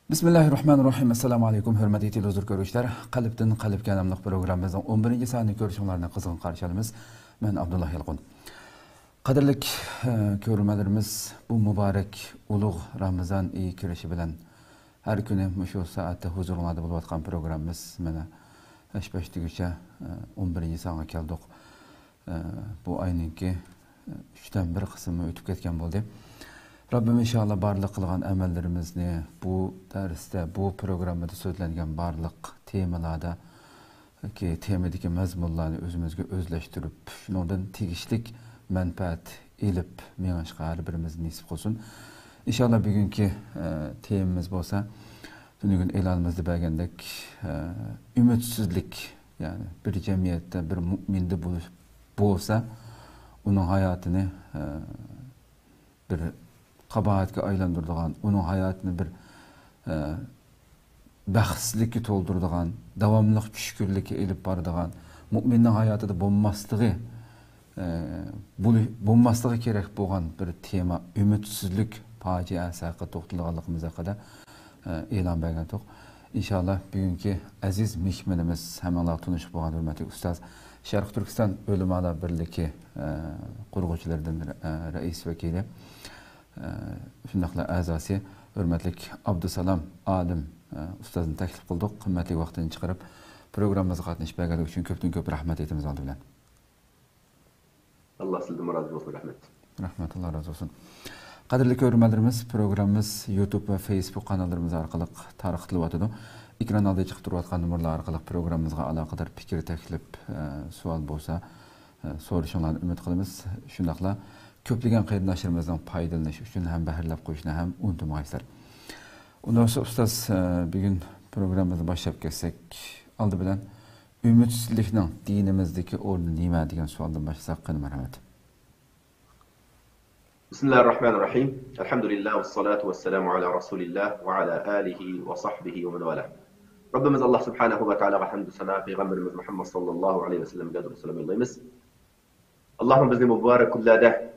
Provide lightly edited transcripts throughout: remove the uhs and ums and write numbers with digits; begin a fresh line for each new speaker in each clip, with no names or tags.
Bismillahirrahmanirrahim. Assalamu alaykum, hörmətli televizor görüşlər. Qalbdən qalbə namlıq proqramımızın 11-ci sanını görüşünlərine qızğın qarşı alımız. Mən Abdullah Yalqın. Qadirlik görürmələrimiz bu mübarək uluq Ramazan iyi kirişi bilən hər günü şu saatda huzurlarda bulub atqan proqramımız mənə əşbəşdigicə 11-ci sanına gəldik. Bu ayınki 3-dən 1 qismi ötüb ketken oldu. Rabbim inşallah barlıq qılğan əməllərimizni bu dərsdə, bu proqramda sözlənən barlıq temalarda ki, temadakı məzmunlarını özümüzə özləşdirib, şundan tegişlik mənfəət elib məğaşqa hər birimiz nisib olsun. İnşallah bugünkü temamız bolsa, bugün elanımızda bəgəndək ümitsizlik, yani bir cəmiyyətdə bir mümində bolsa, onun hayatını bir qabahatga aylandırdıgan, onun hayatını bir baxsizlikka to'ldiradigan, davomliq tushkunlikka elib boradigan, mu'minning hayotida bo'lmasligi kerak bo'lgan bir tema umitsizlik fojiasi haqida to'xtalganligimiz haqida e'lon bergandik. İnşallah bugünkü aziz mehmonimiz hammalar tanishib bo'lgan hurmatli ustoz Sharq Turkiston O'limalar birligi qurg'uvchilaridan rais vakili shundaqla a'zosi hurmatli Abdusalam Alim ustozni taklif qildik. Qimmatli vaqtini chiqarib programmamizga qatnashib berganligi uchun ko'pdan-ko'p rahmat aytamiz oldi bilan.
Allah sizden razı olsun, rahmet.
Rahmetullah razı olsun. Qadrli ko'ruvchilarimiz, programmamiz YouTube va Facebook kanallarimiz orqali tarqatilib o'tadi. Ekran oldida chiqib turayotgan nomerlar orqali programmamizga aloqador fikr, taklif, savol bo'lsa, so'rashinglarni umid qilamiz. Shundaqla ko'plagan qarindoshlarımızdan foydalanish uchun ham bahrlab qo'yishni ham unutmaysizlar. Undan sonra ustoz bugün programımızı boshlab ketsak, oldi bilan umitsizlikning dinimizdagi o'rni nima degan savoldan boshlasak, marhamat.
Bismillahirrahmanirrahim. Elhamdülillah ve salatu ve selamu ala Resulillah ve ala alihi ve sahbihi ve men valah. Rabbimiz Allah Subhanahu ve Teala hamdü sana Peygamberimiz Muhammed sallallahu aleyhi ve sellem gadr selam yollaymiz. Allah'ım bizni mübarek kullada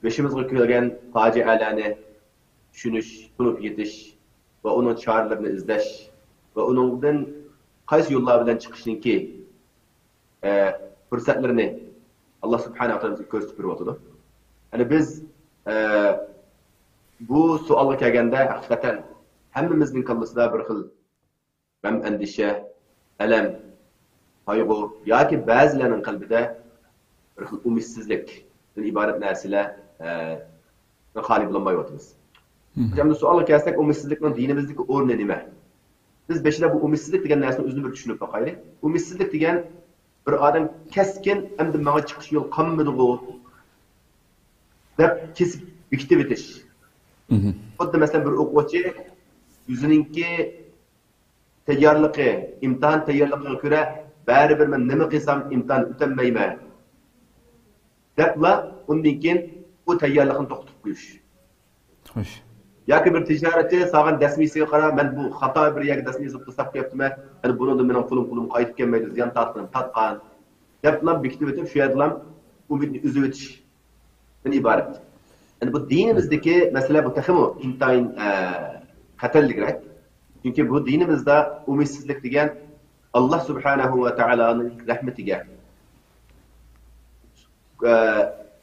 beşimizge kelgen facialarni tushunish, tunib yetish ve onun çağrılarını izleş ve onundan qaysi yo'llar bilan chiqishninki fursatlarini Allah Subhanahu ve Teala bizga ko'rsatib berib Yani biz bu sualga kelganda hakikaten hammamizning kallasida bir xil g'am, andisha, alam, qayg'u yoki ba'zilarning qalbida bir xil umitsizlikdan iborat narsalar xoli bo'lmay o'tamiz. Şimdi sualga kelsak, umitsizlikning dinimizdagi o'rni nima? Biz beşide bu umitsizlik degan narsani o'zini bir tushunib boqaylik. Umitsizlik degan bir odam keskin endi menga chiqish yo'l qolmadi-ku deb kesib bekitib o'tish. Xuddi masalan bir o'quvchi o'zininki tayyorligi, imtihon tayyorligiga ko'ra baribir men nima qilsam imtihon o'tolmayman debla undan keyin u tayyorligini to'xtatib qo'yish.
Xo'sh.
Yoki bir tijoratchi sog'an dasmisiga qarab, men bu xato bir yak dasmisi qilsab qo'yapman, ana bundan mening pulim qaytib kelmaydi, ziyon tatqan debla bekitib o'tib, shu yerda umidni uzib o'tish ibaret. Yani bu dinimizdeki mesela bu takımı intayin xatarligirak. Çünkü bu dinimizde umitsizlik degan Allah Subhanahu ve Teala'nın rahmetiga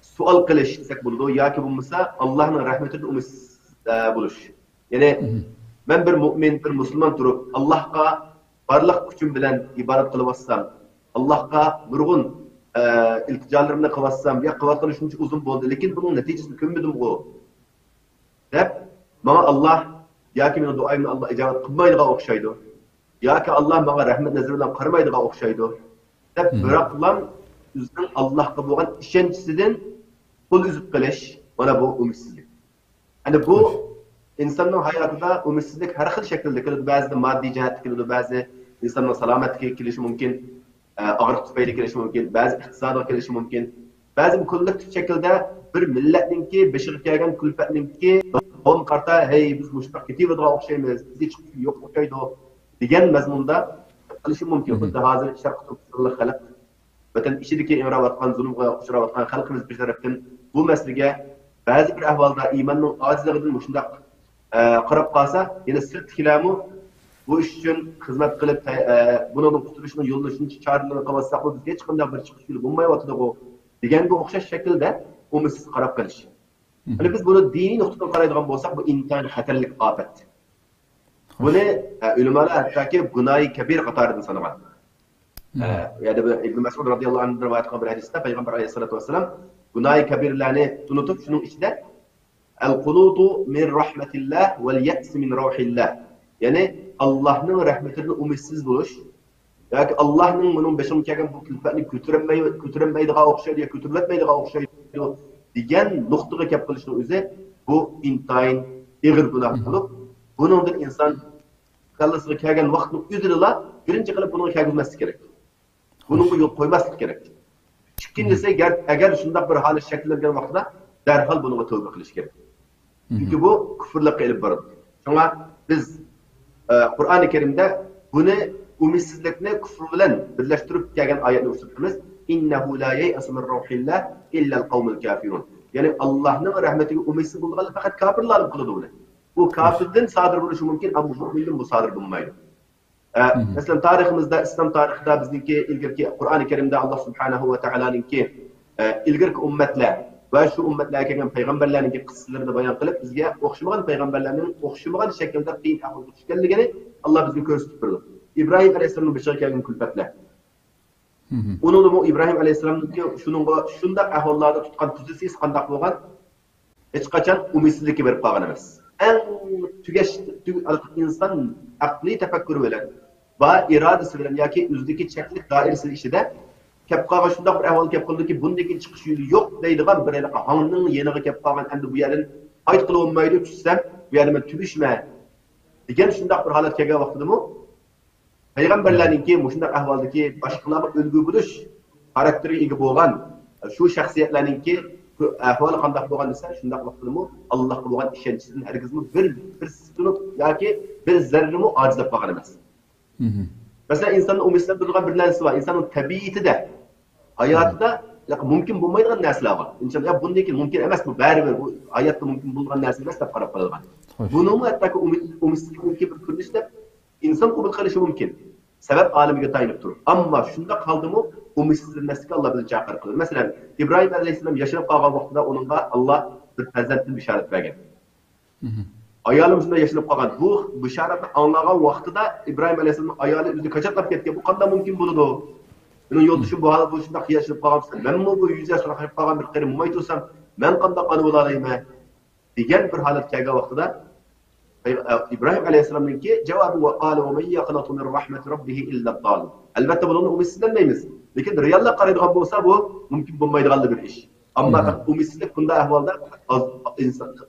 sual qilish desak bo'ladi yoki bo'lmasa Allohning rahmetidan umidsiz bo'lish. Ya'ni men bir mu'min, bir musulmon turib Allohga barliq kuchim bilan ibodat qilib olsam, Allohga nurg'un ilticalarımda kıvatsam, ya kıvatları şunca uzun oldu, lakin bunun neticesini kömmedim o. Hep, bana Allah, ya ki benim duayımı Allah icabet kılmaydığa okşaydı, ya ki Allah bana rahmet nezerinden karmaydığa okşaydı. Hep bırakılan, üzgün Allah'a boğan işençsizden kul üzüp kılış, bana bu umitsizlik. Hani bu, insanın hayatında umitsizlik her xil şekilde kılır, bazı maddi cihet kılır, bazı insanın salametlik kılışı mümkün. Ağırlık tüfeğiyle kelishi mümkün, bazı iqtisodga kelishi mümkün. Bazı bu kollektiv şekilde bir milletninki, beşiği kelgan kulfatninki, on qarta, hey biz muştaq ketiverdiga o'xshaymiz, bizga chiqib yo'q o'xshaydi degan mazmunda qilishi mumkin. Xuddi hozir Sharq Turkistonlik xalq vatan ichidagi imrayotgan zulmga uchrayotgan xalqimiz bir tarafdan bu masalaga ba'zi bir ahvolda iymonning ojizligidan shundoq qarab qalsa, yana sirtkilarmi bu ish uchun xizmat qilib, bunun qutulishning yo'lini shuncha choralarini qilsak, bu bizga hech qanday bir chiqish yo'li bo'lmayotdi-ku deganga o'xshash shaklda umidsiz qarab qilish. Hani biz bunu dini nuqtadan qaraydigan bo'lsak, bu intayin xatarli ofat. Buni ulamolar hattoki gunoyi kabir qatoridan sanagan. Yani İbn Mas'ud radhiyallohu anhu rivoyat qilgan bir hadisda payg'ambar alayhisolatu vassalam gunoyi kabirlarni unutib, shuning ichida al-qunutu min rahmatillah val ya's min ruhillah. Yani Allah'ның rahmetinden umidsiz bo'lish yoki Allohning bunun beshiga kelgan bu kulfatni ko'tarilmaydigan o'xshaydi yoki ko'tarilmaydigan o'xshaydi degan nuqtaga kelib qilishning o'zi bu intayin ig'ir gunoh bo'lib, buningdan inson kallasiga kelgan vaqtni o'zida birinchi qilib buni kelmaslik kerak. Bunga yo'l qo'ymaslik kerak. Ikkinchisi, agar shunday bir holat shakllangan vaqtda darhol bunga tavba qilish kerak. Chunki bu kufrlikka olib boradi. Shunga biz Qur'oni Karimda buni umidsizlikni kufr bilan birlashtirib kelgan oyatni o'qitamiz. İnnehu la yey'asu min ruhillah illa al-qawmul kafirun. Yani Allah'ның rahmetiga umidsiz bo'lganlar faqat kafirlar qiladi buni. Bu kafirdan sodir bo'lishi mumkin, ammo mu'mindan bu sodir bo'lmaydi. Mesela tariximizda, İslam tarixida bizniki ilgirki Qur'oni Karimda Allah subhanahu va taolaninki ilgirki ummatlar va shu ummatlarga kelgan payg'ambarlarning qissalarini bayon qilib, bizga o'xshamagan payg'ambarlarning o'xshamagan shaklda qiyin ahvolga tushganligini Allah bizga ko'rsatib berdi. İbrahim alayhisolamning boshiga kelgan kulfatlar. Onun bu İbrahim Aleyhisselam'nınki şundak ahvallarda tutkan tuzisiz kandak bo'lgan hech qachon umidsizlikka berib qolgan emas. En tugash inson aqliy tafakkuri bilan va irodasi bilan yoki o'zidagi cheklik doirasi ichida kelib qolgan shunday bir ahvol kelib qoldiki, bundan chiqish yo'li yo'q deydigan bir hangning yeniga kelib qolgan, endi bu yerdan qayt qilib olmaydi, tushsam bu yerda men tugishma degan shunday bir holat kelgan vaqtidami Peygamberlerinki mushunday ahvoldagi boshqalarga ulgu bo'lish xarakteriga ega bo'lgan shu shaxsiyatlarninki ahvoli qanday bo'lgan desa, shunday vaqtdami Allohga bo'lgan ishonchdan hargizmi bir sinib yoki bir zarrimi ojizlab qolgan emas. Masalan, insonning umidsizlanib turgan bir narsa bor. Insonning tabiatida, hayotida mumkin bo'lmaydigan narsalar bor. Inson bundan mumkin emas, bu baribir bu hayotda mumkin bo'lgan narsa emas deb qarab qolgan. Buni hattoki umidsizlik mumkin bir ko'rinish deb inson qabul qilishi mumkin. Sabab alimiga tayinib turib. Ammo shunda qaldimi, umidsizlanmaslikka Allah bizni chaqirib qiladi. Masalan, İbrahim alayhisalom yashab qolgan vaqtida uningga Allah bir farzandni bishorat bergan. Ayolim shunda yashab qolgan. Bu bishoratni anglagan vaqtida İbrahim alayhisalomning ayoli o'zi qachoqlab ketgan. Bu qanday mumkin bo'ladi? Mening yo'ldoshim bu holda shunda yashab qolgan. Men bu 100 yoshga qolib qolgan bir qirim mo'ytursam, men qanday qani bo'la olayman? degan bir holat kelgan vaqtida İbrahim Aleyhisselam'ınki cevabı ve qala ve men yaqnatu min rahmeti rabbih illa ad-dallun. Albatta bunu umidsizlanmaymiz. Lekin reallik qaraydigan bo'lsa bu mumkin bo'lmaydigan bir ish. Ammo umidsizlik bunday ahvolda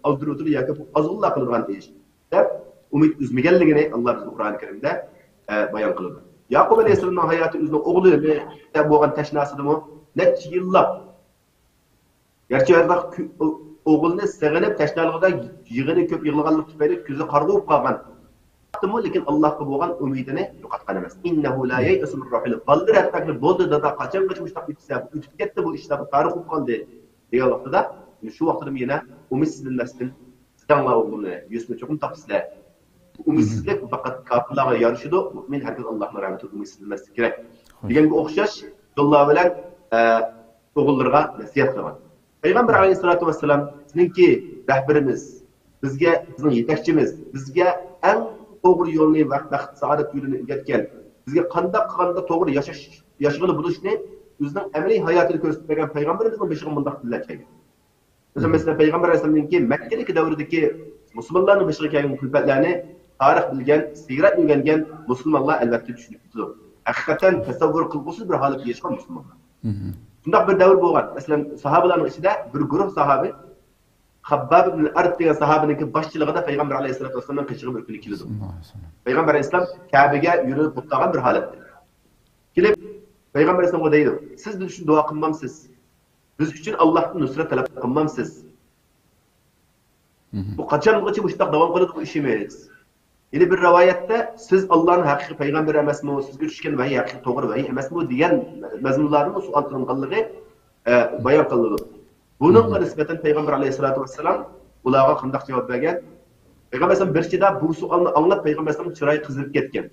azdiruvdir yoki azg'unlar qiladigan ish. Deb umid uzmaganligini Allah bizning Qur'oni Karimda bayon qiladi. Yaqub Aleyhisselamning hayoti o'zining o'g'liga bo'lgan tashnasidimi necha yillar. Gerçi o'g'ilni sig'inib tashnalg'ida yig'ini ko'p yig'laganlik tufayli ko'zi qarg'ib qolgan. Lekin Allohga bo'lgan umidini yo'qotgan emas. Innahu la yay'asu min ruhil. Baldir hattoki bo'ldi dada qachongacha mushtaq etsa, o'tib ketdi bu ishlar, tarix bo'lib qoldi degan vaqtida, shu vaqtda yana umidsizlanmasdan sizlar o'g'limni yuzini cho'qim topsizlar. Umidsizlik faqat kofirlarga yarashadi. Mu'min hargiz Allohning rahmatiga umidsizlanmaslik kerak. Deganga o'xshash yo'llar bilan o'g'illarga nasihat qilgan. Peygamber Aleyhisselatü Vesselam sizinki rahberimiz, bizga bizning yetakchimiz, bizga eng to'g'ri yo'lni vaqt saodat yo'lini o'rgatgan, bizga qanday to'g'ri yashashni bo'lishni o'zining amaliy hayotida ko'rsatib bergan payg'ambarimizning beshiga bunday tillar kelgan. Mesela Peygamber Aleyhisselam'ınki Mekkalik davridagi musulmonlarning beshiga kelgan kulfatlarni tarix bilgan, siyrat o'rgangan musulmonlar albatta tushunib turdi. Haqiqatan tasavvur qilgusiz bir holat yashayotgan musulmonlar. Bunday bir davr bo'lgan. Masalan, sahobalarning ichida bir guruh sahoba Habbab ibn al-Ard degan sahobaning boshchiligida Payg'ambar alayhisolatu vasallam qishig'i bir kuni keldi. Payg'ambar alayhisalom Ka'baga yurib o'tgan bir holatda. Kelib Payg'ambar alayhisalomga deydi: "Siz biz uchun duo qilmamsiz. Biz uchun Allohdan nusrat talab qilmamsiz. Bu qachongacha bu ishda davom qiladi bu ishimiz?" Yine bir rivayette siz Allah'ın haqiqiy payg'ambari emasmi, sizga tushgan vahiy haqiqiy to'g'ri vahiy emasmi degan mazmunlarni suol qilinganligi bayon qilindi. Buningga nisbatan payg'ambar alayhisolatu vassalam ularga qanday javob bergan? Peygamber Aleyhisselam bir şeyde bu sualını anlat Peygamber Aleyhisselam çırayı kızırıp ketken.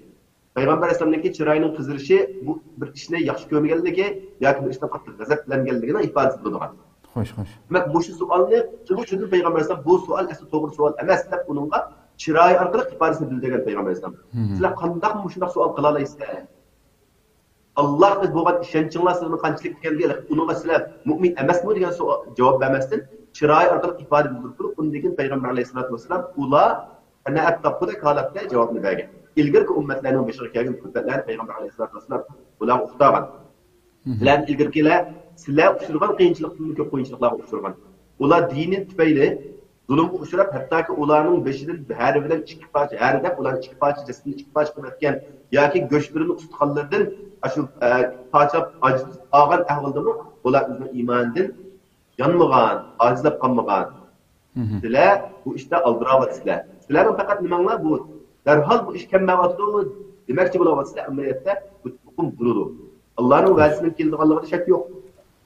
Peygamber Aleyhisselam'daki çırayının kızırışı bu bir işine yaxşı görmegenligi yoki bir işine qattiq g'azablanganligini ifodasi bo'ladi.
Xo'sh.
Demak, bu savolni shuning uchun Peygamber Aleyhisselam bu savol asli to'g'ri savol emas deb uningga chiroyi orqali ifodasini bildirgan Peygamber Aleyhisselam. Sizlar qanday shunday savol qila olasizlar? Allah biz bo'lgan ishonchinglar sizni qanchalik ekanligiga uningga sizlar mu'min emasmi degan savol javob bermasdan chiroyi orqali ifoda bildirib turib, undan keyin Peygamber Aleyhisselam vasallam ular ana attaqudek holatda javobni bergan. İlgirki ummatlarning beshiga kelgan hujjatlarni Peygamber Aleyhisselam vasallam ular uqtagan. Ular ilgirkilar sizlar uchirgan qiyinchiliklarni ko'p qiyinchiliklarga uchirgan. Ular dini tufayli zulmga uchrab, hattoki ularning beshidan har bilan ikki parcha, har deb ular ikki parcha jasadini ikki parcha qilib o'tgan yoki go'shtlarini ustixonlardan shu parcha ojiz olgan ahvoldami ular o'zining iymonidan yonmagan, ojizlab qolmagan. Sizlar bu ishda aldirayotsizlar. Sizlarning faqat nimanglar bu darhol bu ish kammayapti demakchi bo'lyapsizlar, amaliyotda bu hukm bo'ladi. Allohning va'dasining kelganligida shak yo'q.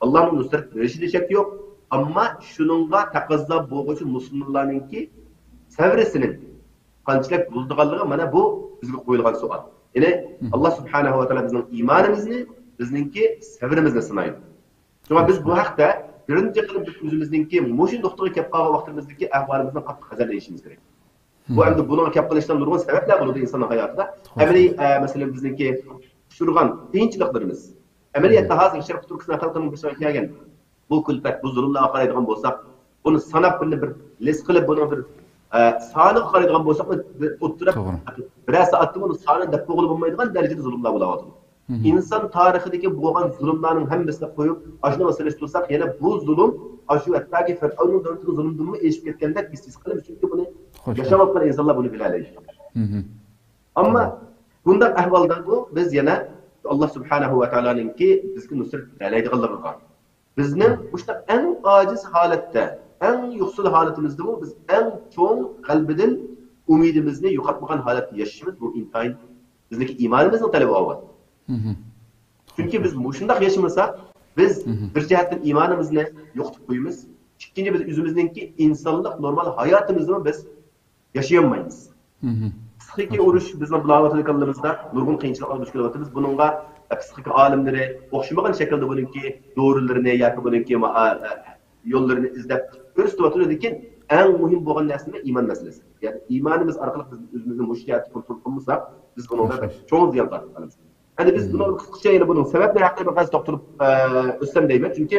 Allohning nusrat berishida shak yo'q. Ammo shuningga taqozo bo'luvchi musulmonlarningki savrisining qanchalik bo'ldiganligi mana bu bizga qo'yilgan savol. Ya'ni Alloh subhanahu va taolo bizning iymonimizni, bizningki sabrimizni sinaydi. Shunga biz bu haqda birinchi qilib biz o'zimizningki mushu nuqtaga kelib qolgan vaqtimizdagi ahvolimizni qattiq hazarlashimiz kerak. Bu endi buni kelib qilishdan nurg'un sabablar bo'ladi insonning hayotida. Amaliy masalan bizningki tushirgan qiyinchiliklarimiz. Amaliyotda hozir Sharq Turkiston xalqining boshiga kelgan bu kulfat, bu zulmlarga qaraydigan bo'lsak, buni sanab bir les qilib buni bir soniga qaraydigan bo'lsak, o'ttirib bir soatda buni soni deb qo'yib bo'lmaydigan darajada zulmlar bo'lyapti. İnsan tarixidagi bo'lgan zulmlarning hammasini qo'yib, ashuna masalasi tursak, yana bu zulm ashu hattoki Fir'avnning davlatiga zulmdan eshib ketgandek his qilib, chunki buni yashayotgan insonlar buni biladi. Ammo bunday ahvolda biz yana Allah subhanahu va taoloninki bizga nusrat beradiganligi bor. Bizning o'sha eng ojiz holatda, eng yo'qsul holatimizda biz eng cho'ng qalbidan umidimizni yo'qotmagan holatda yashashimiz bu intayin bizniki iymonimizning talabi bo'ladi. Chunki biz shunday yashamasak, biz bir jihatdan iymonimizni yo'qotib qo'yamiz. Ikkinchi biz o'zimizningki insonlik normal hayotimizni biz yaşay olmaymiz. Psixik urush bizning bilavatligimizda nurg'un qiyinchiliklar duch kelyapmiz. Buningga psixik olimlari o'xshamagan shaklda buningki dorilarini yoki buningki yo'llarini izlab ko'rsatyapti, lekin eng muhim bo'lgan narsa iymon masalasi. Ya'ni iymonimiz orqali biz o'zimizni mushkilotni kontrol qilmasak, biz bunga cho'ng ziyon tortamiz. Endi biz buni qisqacha yana buning sabablari haqida bir qancha to'xtalib o'tsam deyman, chunki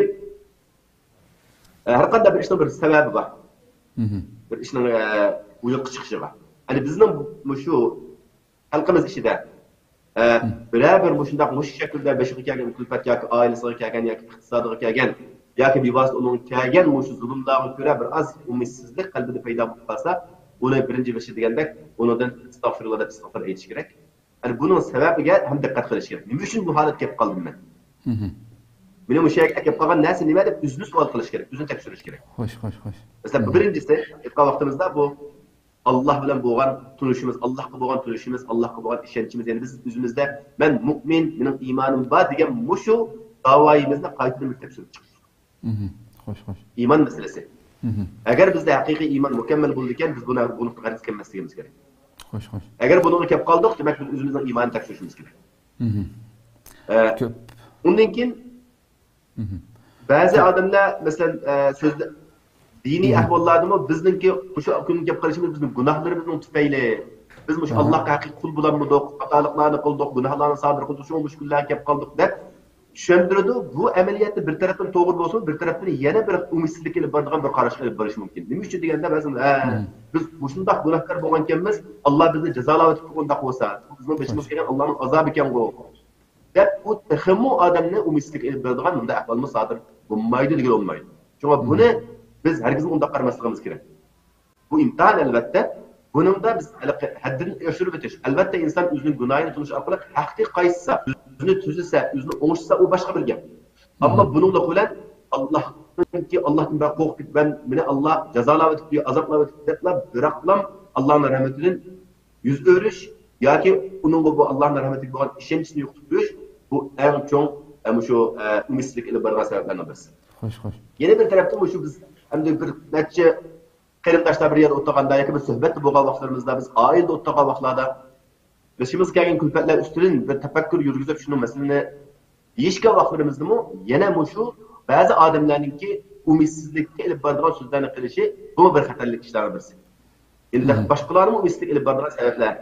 har qanday bir ishning bir sababi bor. Bir ishning uyoqqa chiqishiga. Hani bizning shu xalqimiz ishida bir shunday mush shaklda beshiga kelgan kulfat yoki oilasiga kelgan yoki iqtisodiga kelgan yoki bevosita uning kelgan shu zulmlarga ko'ra bir oz umidsizlik qalbida paydo bo'lib qolsa, uni birinchi beshi degandek unidan istag'firulloh deb istig'for aytish kerak. Hani buning sababiga ham diqqat qilish kerak. Nima uchun bu holat kelib qoldim men? Meni bu shaklga kelib qolgan narsa nima deb o'zini savol qilish kerak, o'zini tekshirish kerak.
Xo'sh.
Masalan, birinchisi aytgan vaqtimizda bu Allah bilan bo'lgan tunishimiz, Allohga bo'lgan tunishimiz, Allohga bo'lgan ishonchimiz, ya'ni biz o'zimizda men mu'min, mening iymonim bor degan mushu da'voyimizni qaytadan bir tekshirib chiqish.
Xo'sh.
Iymon masalasi. Agar bizda haqiqiy iymon mukammal bo'ldi ekan, biz buni g'araz qilmasligimiz kerak.
Xo'sh.
Agar bunga kelib qoldik, demak biz o'zimizning iymonini tekshirishimiz kerak. Ko'p. Undan keyin ba'zi odamlar masalan so'zda diniy ahvollardami bizningki o'sha kunga kelib qolishimiz bizning gunohlarimizning tufayli biz mush Allohga haqiqiy qul bo'lamidik, xatoliklarni qildik, gunohlarni sodir qildik, shu mushkullarga kelib qoldik deb tushuntiradi. Bu amaliyotda bir tarafdan to'g'ri bo'lsa, bir tarafdan yana bir umidsizlik kelib boradigan bir qarashga olib borishi mumkin. Nima uchun deganda ba'zan biz shunday gunohkor bo'lgan ekanmiz, Alloh bizni jazolab qo'yganda bo'lsa, bizning beshimiz kelgan Allohning azobi ekan bu. Deb bu taxammu odamni umidsizlik olib boradigan bunday ahvolni sodir bo'lmaydi degan olmaydi. Chunki buni biz herkesin unda qarmasligimiz kerak. Bu imtihan albatta. Buningda biz haddini oshirib o'tish. Albatta inson o'zining gunohini tunish orqali haqiqiy qaytsa, o'zini tuzilsa, o'zini o'ngishsa u boshqa bir gap. Ammo buningda bilan Allohdan qo'rqib meni Alloh jazolab o'tibdi, azoblab o'tibdi deb biroqlam Allohning rahmatidan yuz o'rish yoki uningga bu Allohning rahmatiga bo'lgan ishonchni yo'qotib qo'yish bu eng cho'ng shu umidsizlik ilib borgan sabablardan birisi.
Xo'sh.
Yana bir tarafdan shu biz hamda bir necha qarindoshlar bir yerda o'tirganda yoki bir suhbatda bo'lgan vaqtlarimizda biz oilada o'tirgan vaqtlarda başımız kelgan kulfatlar ustidan bir tafakkur yurgizib shuni masalani yeyishgan vaqtlarimizdami yana shu ba'zi odamlarningki umidsizlikka ilib boradigan so'zlarni qilishi bu bir xatarli ishlardan birisi. Endi boshqalarning umidsizlik ilib boradigan sabablar.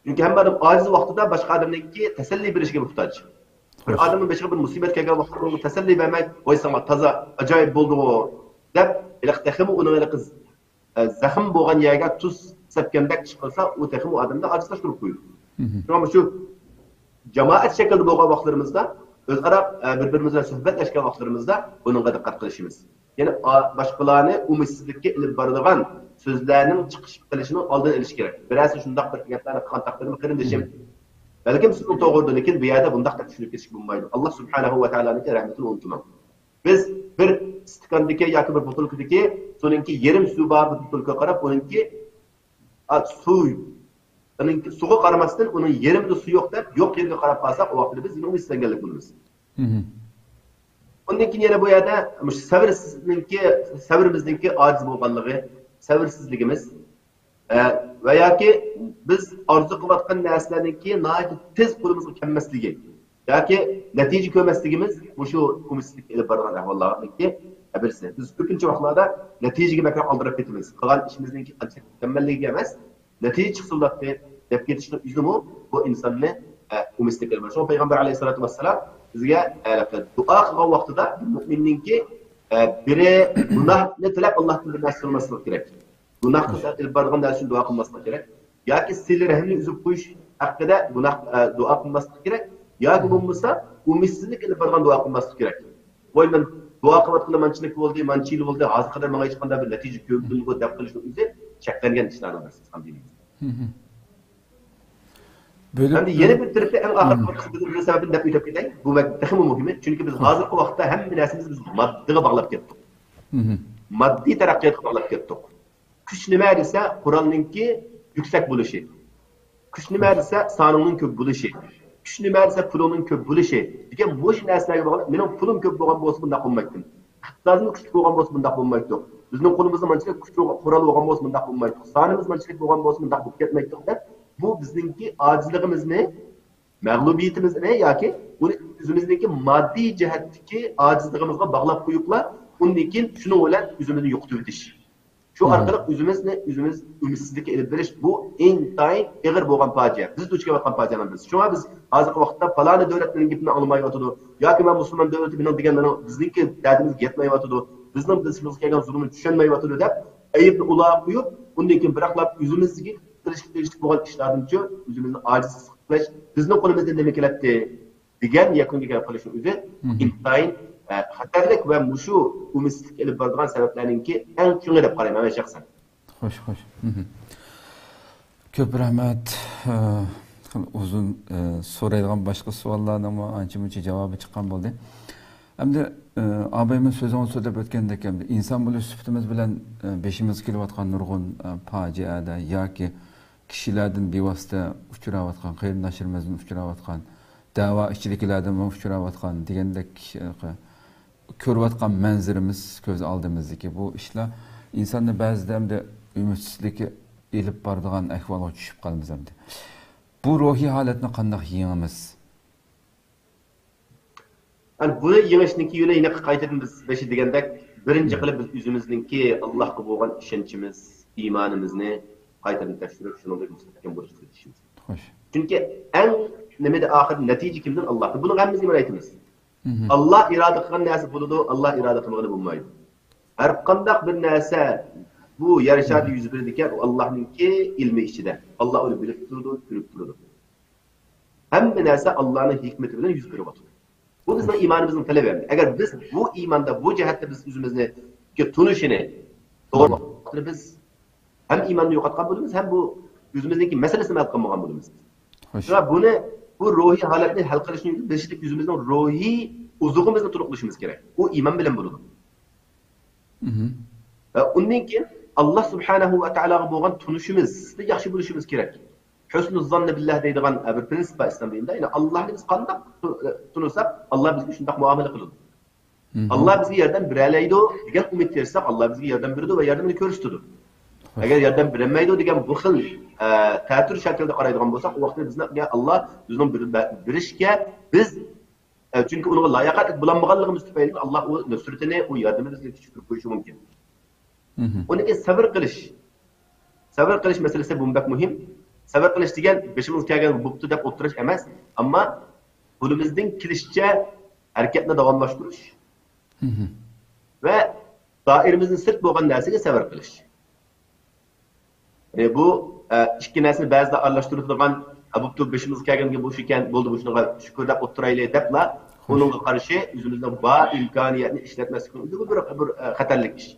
Chunki hamma odam ojiz vaqtida boshqa odamningki tasalli berishga muhtoj. Bir odamning boshqa bir musibat kelgan vaqtda unga tasalli bermay, "Voy sana toza ajoyib bo'ldi-ku" deb, ilaqtahim uni zaxm bo'lgan yerga tuz sepkendek chiqilsa, u texim o odamda ajizlashtirib qo'yadi. Ama shu jamoat shaklida bo'lgan vaqtlarimizda o'zaro bir-birimizga suhbatlashgan vaqtlarimizda bunga diqqat qilishimiz. Ya'ni boshqalarni umidsizlikka ilib boradigan so'zlarning chiqish qilishini oldin olish kerak. Birasi shundoq bir gaplarni qilgan taqdirda qirindishim. Balkim sizning to'g'ridir, lekin bu yerda bundaq deb tushunib ketish bo'lmaydi. Alloh subhanahu va taoloning rahmatini unutmang. Biz bir stikandagi yoki bir butulkadagi sonunki yarim suv bor butulka qarab, uningki suv suga qaramasdan uning yerimida suv yo'q deb yo'q yerga qarab qolsak, o vaqtda biz yine umidsizlanganlik bo'lamiz. Ondan keyin yana bu yerda sabrimizningki ojiz bo'lganligi, sabrsizligimiz va yoki biz orzu qilayotgan narsalarningki nihoyat tez qo'limizga kelmasligi yoki natija ko'rmasligimiz shu umidsizlik ilib borgan ahvollarningki birisi. Biz ko'pincha vaqtlarda natijaga bakar oldirib ketamiz. Qilgan ishimizningki qancha mukammalligiga emas, natija chiqsa deb ketishni o'zimi bu insonni umidsizlik ilib boradi. Payg'ambar alayhisolatu vassalam bizga duo qilgan vaqtida mu'minningki biri gunohni tilab Allohdan bir narsa so'ramaslik kerak. Gunohni ilib borgan narsa uchun duo qilmaslik kerak. Yoki silir rahmni uzib qo'yish haqida duo qilmaslik kerak. Yoki bo'lmasa umidsizlik ilib borgan duo qilmaslik kerak. Voy men duo qilayotgan manchilik bo'ldi, manchili bo'ldi, hozir qadar menga hech qanday bir natija ko'rdimmi deb qilishni o'zi cheklangan ishlardan birisi ham deymiz. Endi yana bir tarafda eng oxirgi bir sababini deb o'tib ketay. Bu texmi muhim, chunki biz hozirgi vaqtda hamma narsamizni biz moddiga bog'lab ketdik. Moddiy taraqqiyotga bog'lab ketdik. Kuch nima desa, Qur'onningki yuksak bo'lishi. Kuch nima desa, soningning ko'p bo'lishi. Kuch nima desa, pulining ko'p bo'lishi. degan bu narsalarga bog'liq. Mening pulim ko'p bo'lgan bo'lsa bunday qilmaydim. Iqtisodimiz kuchli bo'lgan bo'lsa bunday qilmaydim. Bizning qo'limizda manchilik kuchli qurol bo'lgan bo'lsa bunday qilmaydim. Sonimiz manchilik bo'lgan bo'lsa bunday bo'lib ketmaydi deb bu bizningki ojizligimizni, mag'lubiyatimizni yoki uni o'zimizningki moddiy jihatdagi ojizligimizga bog'lab qo'yiblar, undan keyin shuni bilan o'zimizni yo'qotib o'tish. Shu orqali o'zimiz umidsizlikka ilib berish bu intayin og'ir bo'lgan fojia. Biz duch kelayotgan fojiadan birisi. Shunga biz hozirgi vaqtda falani davlatning gapini olmayotdi. Yoki men musulmon davlati bilan deganlarni bizningki dardimizga yetmayotdi. Bizning bizimizga kelgan zulmni tushunmayotdi deb aybni ular qo'yib, undan keyin biroqlab o'zimizga qilishlik bo'lgan ishlarninchi o'zimizni ojiz qilish, bizning qo'limizdan nima keladi degan yakunga kelib qolishni o'zi intayin xatarlik va mushu umidsizlik ilib boradigan sabablarningki eng chungi deb qarayman men shaxsan.
Xo'sh. Ko'p rahmat. Uzun so'raydigan boshqa savollarning ancha-muncha javobi chiqqan bo'ldi. Endi abayimiz so'zini so'zlab o'tgandek, inson bo'lish sifatimiz bilan beshimiz kelayotgan nurg'un fojiada yoki kishilardan bevosita uchrayotgan, qarindoshlarimizni uchrayotgan, da'vo ichiliklaridan uchrayotgan degandek ko'rayotgan manzaramiz ko'z oldimizdagi bu ishlar insonni ba'zida hamda umidsizlikka elib boradigan ahvolga tushib qolamiz hamda. Bu ruhiy holatni qanday yengamiz?
Yani buni yengishninki yo'li yana qaytadan biz beshi degandek birinchi qilib biz o'zimizningki Allohga bo'lgan ishonchimiz, iymonimizni qaytadan tekshirib shunga mustahkam bo'lishga kirishimiz.
Xo'sh.
Chunki eng nimada oxir natija kimdan? Allohdan. Buni hammamiz nima aytamiz? Allah iroda qilgan narsa bo'ladi, Allah iroda qilmagani bo'lmaydi. Har qanday bir narsa bu yer sharida yuz beradigan Allohningki ilmi ichida. Alloh uni bilib turadi, ko'rib turadi. Hamma narsa Allohning hikmati bilan yuz beryapti. Bu bizning iymonimizning talabi. Agar biz bu iymonda, bu jihatda biz o'zimizni tunishini to'g'ri biz hem iymonni yo'qotgan bo'lamiz, hem bu o'zimizningki masalasini hal qilmagan bo'lamiz. Va buni bu ruhiy holatni hal qilishni bilishlik o'zimizning ruhiy uzug'imizni to'liqlashimiz kerak. U iymon bilan bo'ladi. Va undan keyin Alloh subhanahu va taologa bo'lgan tunishimizni yaxshi bo'lishimiz kerak. Husnul zonni billah deydigan bir prinsip var İslam dinida. Yani Allah'ni biz qanday tunursak, Allah bizga shunday muomala qiladi. Allah bizga yordam beraydi degan umid bersak, Allah bizga yordam beradi va yordamini ko'rsatadi. Agar yordam bermaydi degan bu xil ta'tir shaklda qaraydigan bo'lsak, u vaqtda bizga Allah bizning berishga biz chunki unga layoqat bo'lmaganligimiz tufayli Allah o nusratini, o yordamini bizga tushirib qo'yishi mumkin. Unga sabr qilish masalasi bu muhim. Sabr qilish degan beshimiz kelgan bo'pti deb o'tirish emas, ammo qo'limizdan kelishcha harakatni davomlashtirish va doiramizdan sirt bo'lgan narsaga sabr qilish. Bu ikki narsani ba'zida aralashtiradigan bo'pti beshimiz kelganga bu ekan, bo'ldi bu shunga shukur deb o'tiraylik debla, uningga qarshi o'zimizning bor imkoniyatni ishlatmaslik bu bir xatarlik ish.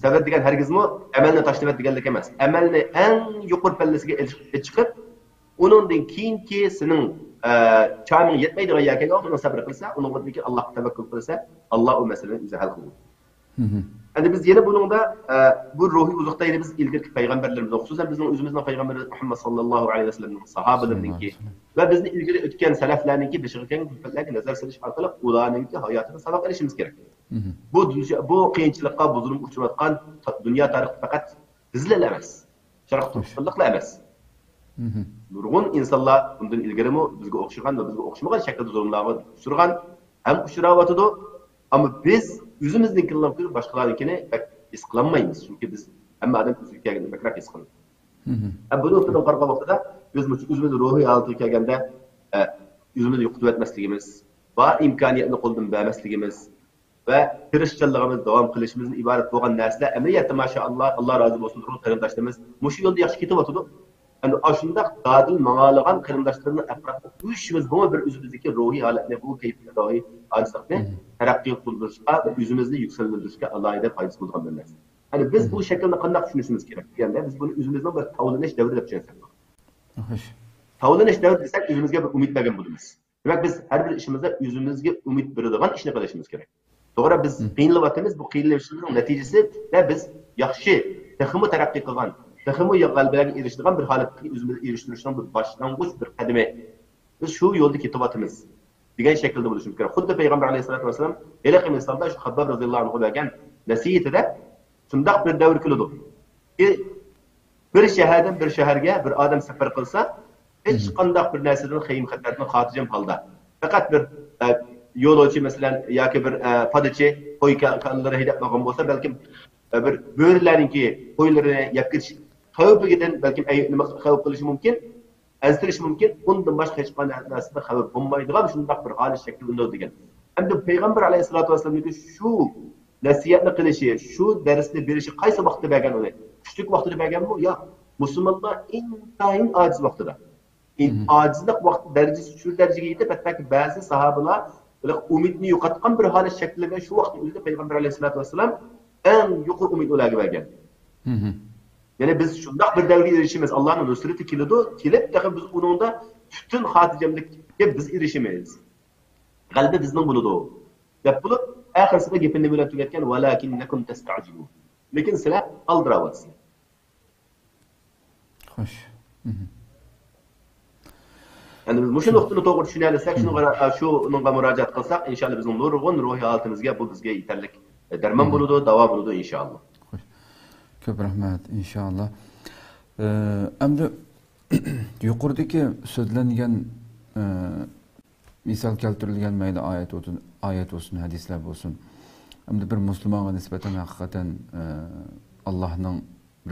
Sabr degan hargizmi amalni tashlab deganlik emas. Amalni eng yuqori pallasiga chiqib, uningdan keyinki sening çağımın yetmeydiği yerken ona sabır kılsa, onun için Allah'a tevekkül kılsa, Allah o meseleyi bize hal kılır. Yani biz yine bunun da bu ruhi uzakta yine biz ilgili peygamberlerimiz, hususen bizim özümüzden peygamberimiz Muhammed sallallahu aleyhi ve sellem'in sahabelerinin ve bizim ilgili ötken seleflerinin beşirken külfetlerine nazar seliş arkalık ulanın ki hayatını sabak erişimiz gerek. Bu kıyınçılıkta, bu zulüm uçurtkan dünya tarihi fakat bizle emez. Şarkı tutulukla emez. Nurgun insanlar bundan ilgili bizge okşagan ve bizge okşamagan şekilde zulümlerine uçurgan hem uçuravatıdı ama biz yüzümüzdekinden başkalarınkini pek isklanmayız çünkü biz hem adam üzülken bekrak isklanır. Bu noktadan farklı vakıda biz yüzümüzü ruhi altı kelgende yüzümüzü yoktu etmesliğimiz, var imkaniyetini koldan vermesliğimiz ve Hristiyanlığımız devam kılışımızın ibaret olan nesle emniyette maşallah Allah razı olsun ruh tarafdaşlarımız muşu yolda yaxşı kitap atıdı. Yani aşında dadil mağalagan kırımdaşlarının etrafında uyuşumuz bu bir üzümüzdeki ruhi haletine, bu keyifli ruhi acizlikle terakki kıldırışka ve yüzümüzde yükseldirişke Allah'a eder faydası bulduğun bir nesne. Yani biz bu şekilde kandak düşünüşümüz gerek. Yani biz bunu üzümüzden bir tavlanış devri de düşünsek. Tavlanış devri desek yüzümüzde bir umut vergen bulunuz. Demek biz her bir işimizde yüzümüzde umut verildiğin işine kalışımız gerek. Doğru biz kıyınlıvatımız bu kıyınlıvatımızın neticesi de biz yaxşı, takımı terakki kılgan, takımı qalblarga eriştiren bir halatga özümüzü eriştirishning bir başlangıç bir kademe. Biz şu yolda kitabatımız degan şekilde buluşumuz gerek. Xuddi Peygamber aleyhissalatu vesselam Elaqi misalda şu Habbab radıyallahu anhu bergan nasihiyatida shundaq bir davr keladi. Bir shahardan bir shaharga bir odam safar qilsa, hech qanday bir narsadan xayim xatardan xotirjam holda. Faqat bir yo'lovchi masalan yoki bir podachi qo'y kanlari haydab olgan bo'lsa, balki bir bo'rilarniki qo'ylarini yeb ketish xavfidan balki nima xavf qilishi mumkin, aztirish mumkin. Bundan boshqa hech qanday narsada xavf bo'lmaydigan shunday bir holat shaklida degan. Endi Payg'ambar alayhisolatu vasallamning shu nasihatni qilishi, shu darsni berishi qaysi vaqtda bergan uni? Tushlik vaqtida berganmi? Yo'q. Musulmonlar intayin ojiz vaqtida. Ojizlik vaqti darajasi shu darajaga yetib, hattoki ba'zi sahobalar umidni yo'qotgan bir holat shaklida shu vaqtda o'zida Payg'ambar alayhisolatu vasallam en yuqori umid ularga bergan. Yani biz shundoq bir davrga erishimiz, Allohning nusrati kelib, biz uningda butun xotirjamlikka biz erishimiz. Qalbi bizning bo'ladi. Deb bo'lib, oxirsida gapini bilan tugatgan valakinnakum tasta'jilun. Lekin sizlar aldirayapsizlar.
Xo'sh.
Yani biz bu nuqtani to'g'ri tushunalsak, shunga murojaat qilsak, inshaalloh bizning nurg'un ruhiy holatimizga bu bizga yetarli darmon bo'ladi, davo bo'ladi inshaalloh.
Ko'p rahmat inshaalloh. Endi yuqoridagi so'zlangan misol keltirilgan mayli oyat bo'lsin, hadislar bo'lsin. Endi bir musulmonga nisbatan haqiqatan Allohning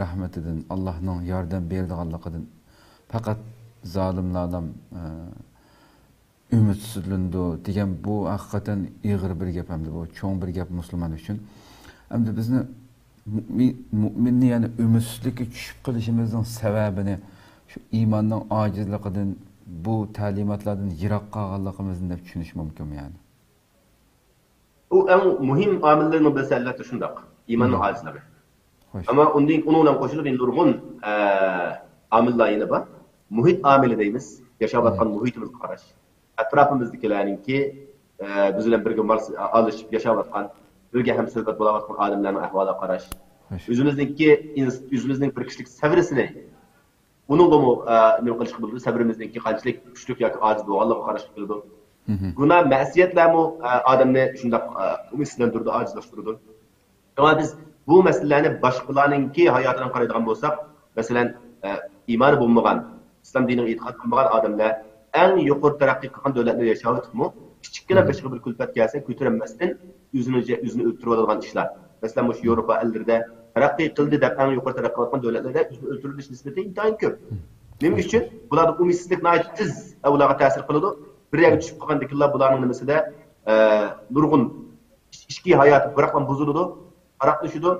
rahmatidan, Allohning yordam berdiganligidan faqat zolimlardan ümidsizlindi degan bu haqiqatan ig'ir bir gap hamda bu cho'ng bir gap musulmon uchun. Endi bizni mu'minni yani ümitsizlikka tushib qilishimizning sababini shu iymonning ojizligidan, bu ta'limotlardan yiroq qolganligimizni deb tushunish mumkinmi yani?
U eng muhim omillarning birisi albatta shundoq, iymonning ojizligi. Ama onun bilan qo'shilib nurg'un omillar yana bor. Muhit amili deymiz, yaşayotgan muhitimizga qarash. Atrofimizdagilarningki biz bilan birga alishib yashayotgan, birga ham suhbat bo'layotgan odamlarning ahvoliga qarash. O'zimizning bir kishilik sabrisini, buningga nima qilish bo'ladi? Sabrimizningki qanchalik kuchli yoki ojiz bo'lganligiga qarash bo'ladi. Günah, ma'siyatlar mı adamni şundak ümitlendirdi, acizlaştırdı. Ama biz bu meselelerni başkalarınki hayatına qaraydigan bo'lsak, masalan, iymoni bo'lmagan, islom diniga e'tiqod qilmagan odamlar eng yuqori taraqqiy qilgan davlatlarda yashayotibmi? Kichikgina bir bir kulfat kelsa, ko'tarilmasdan o'zini o'ltirib oladigan ishlar. Masalan, shu Yevropa ellarida taraqqiy qildi deb eng yuqori taraqqiy qilgan davlatlarda o'zini o'ltirilish nisbati intayin ko'p. Nima uchun? Bularda umidsizlik tez ularga ta'sir qiladi. Bir yerga tushib qolgandakilar bularning nimasida nurg'un ichki hayoti biroqman buziladi. Qaraqlışıdı.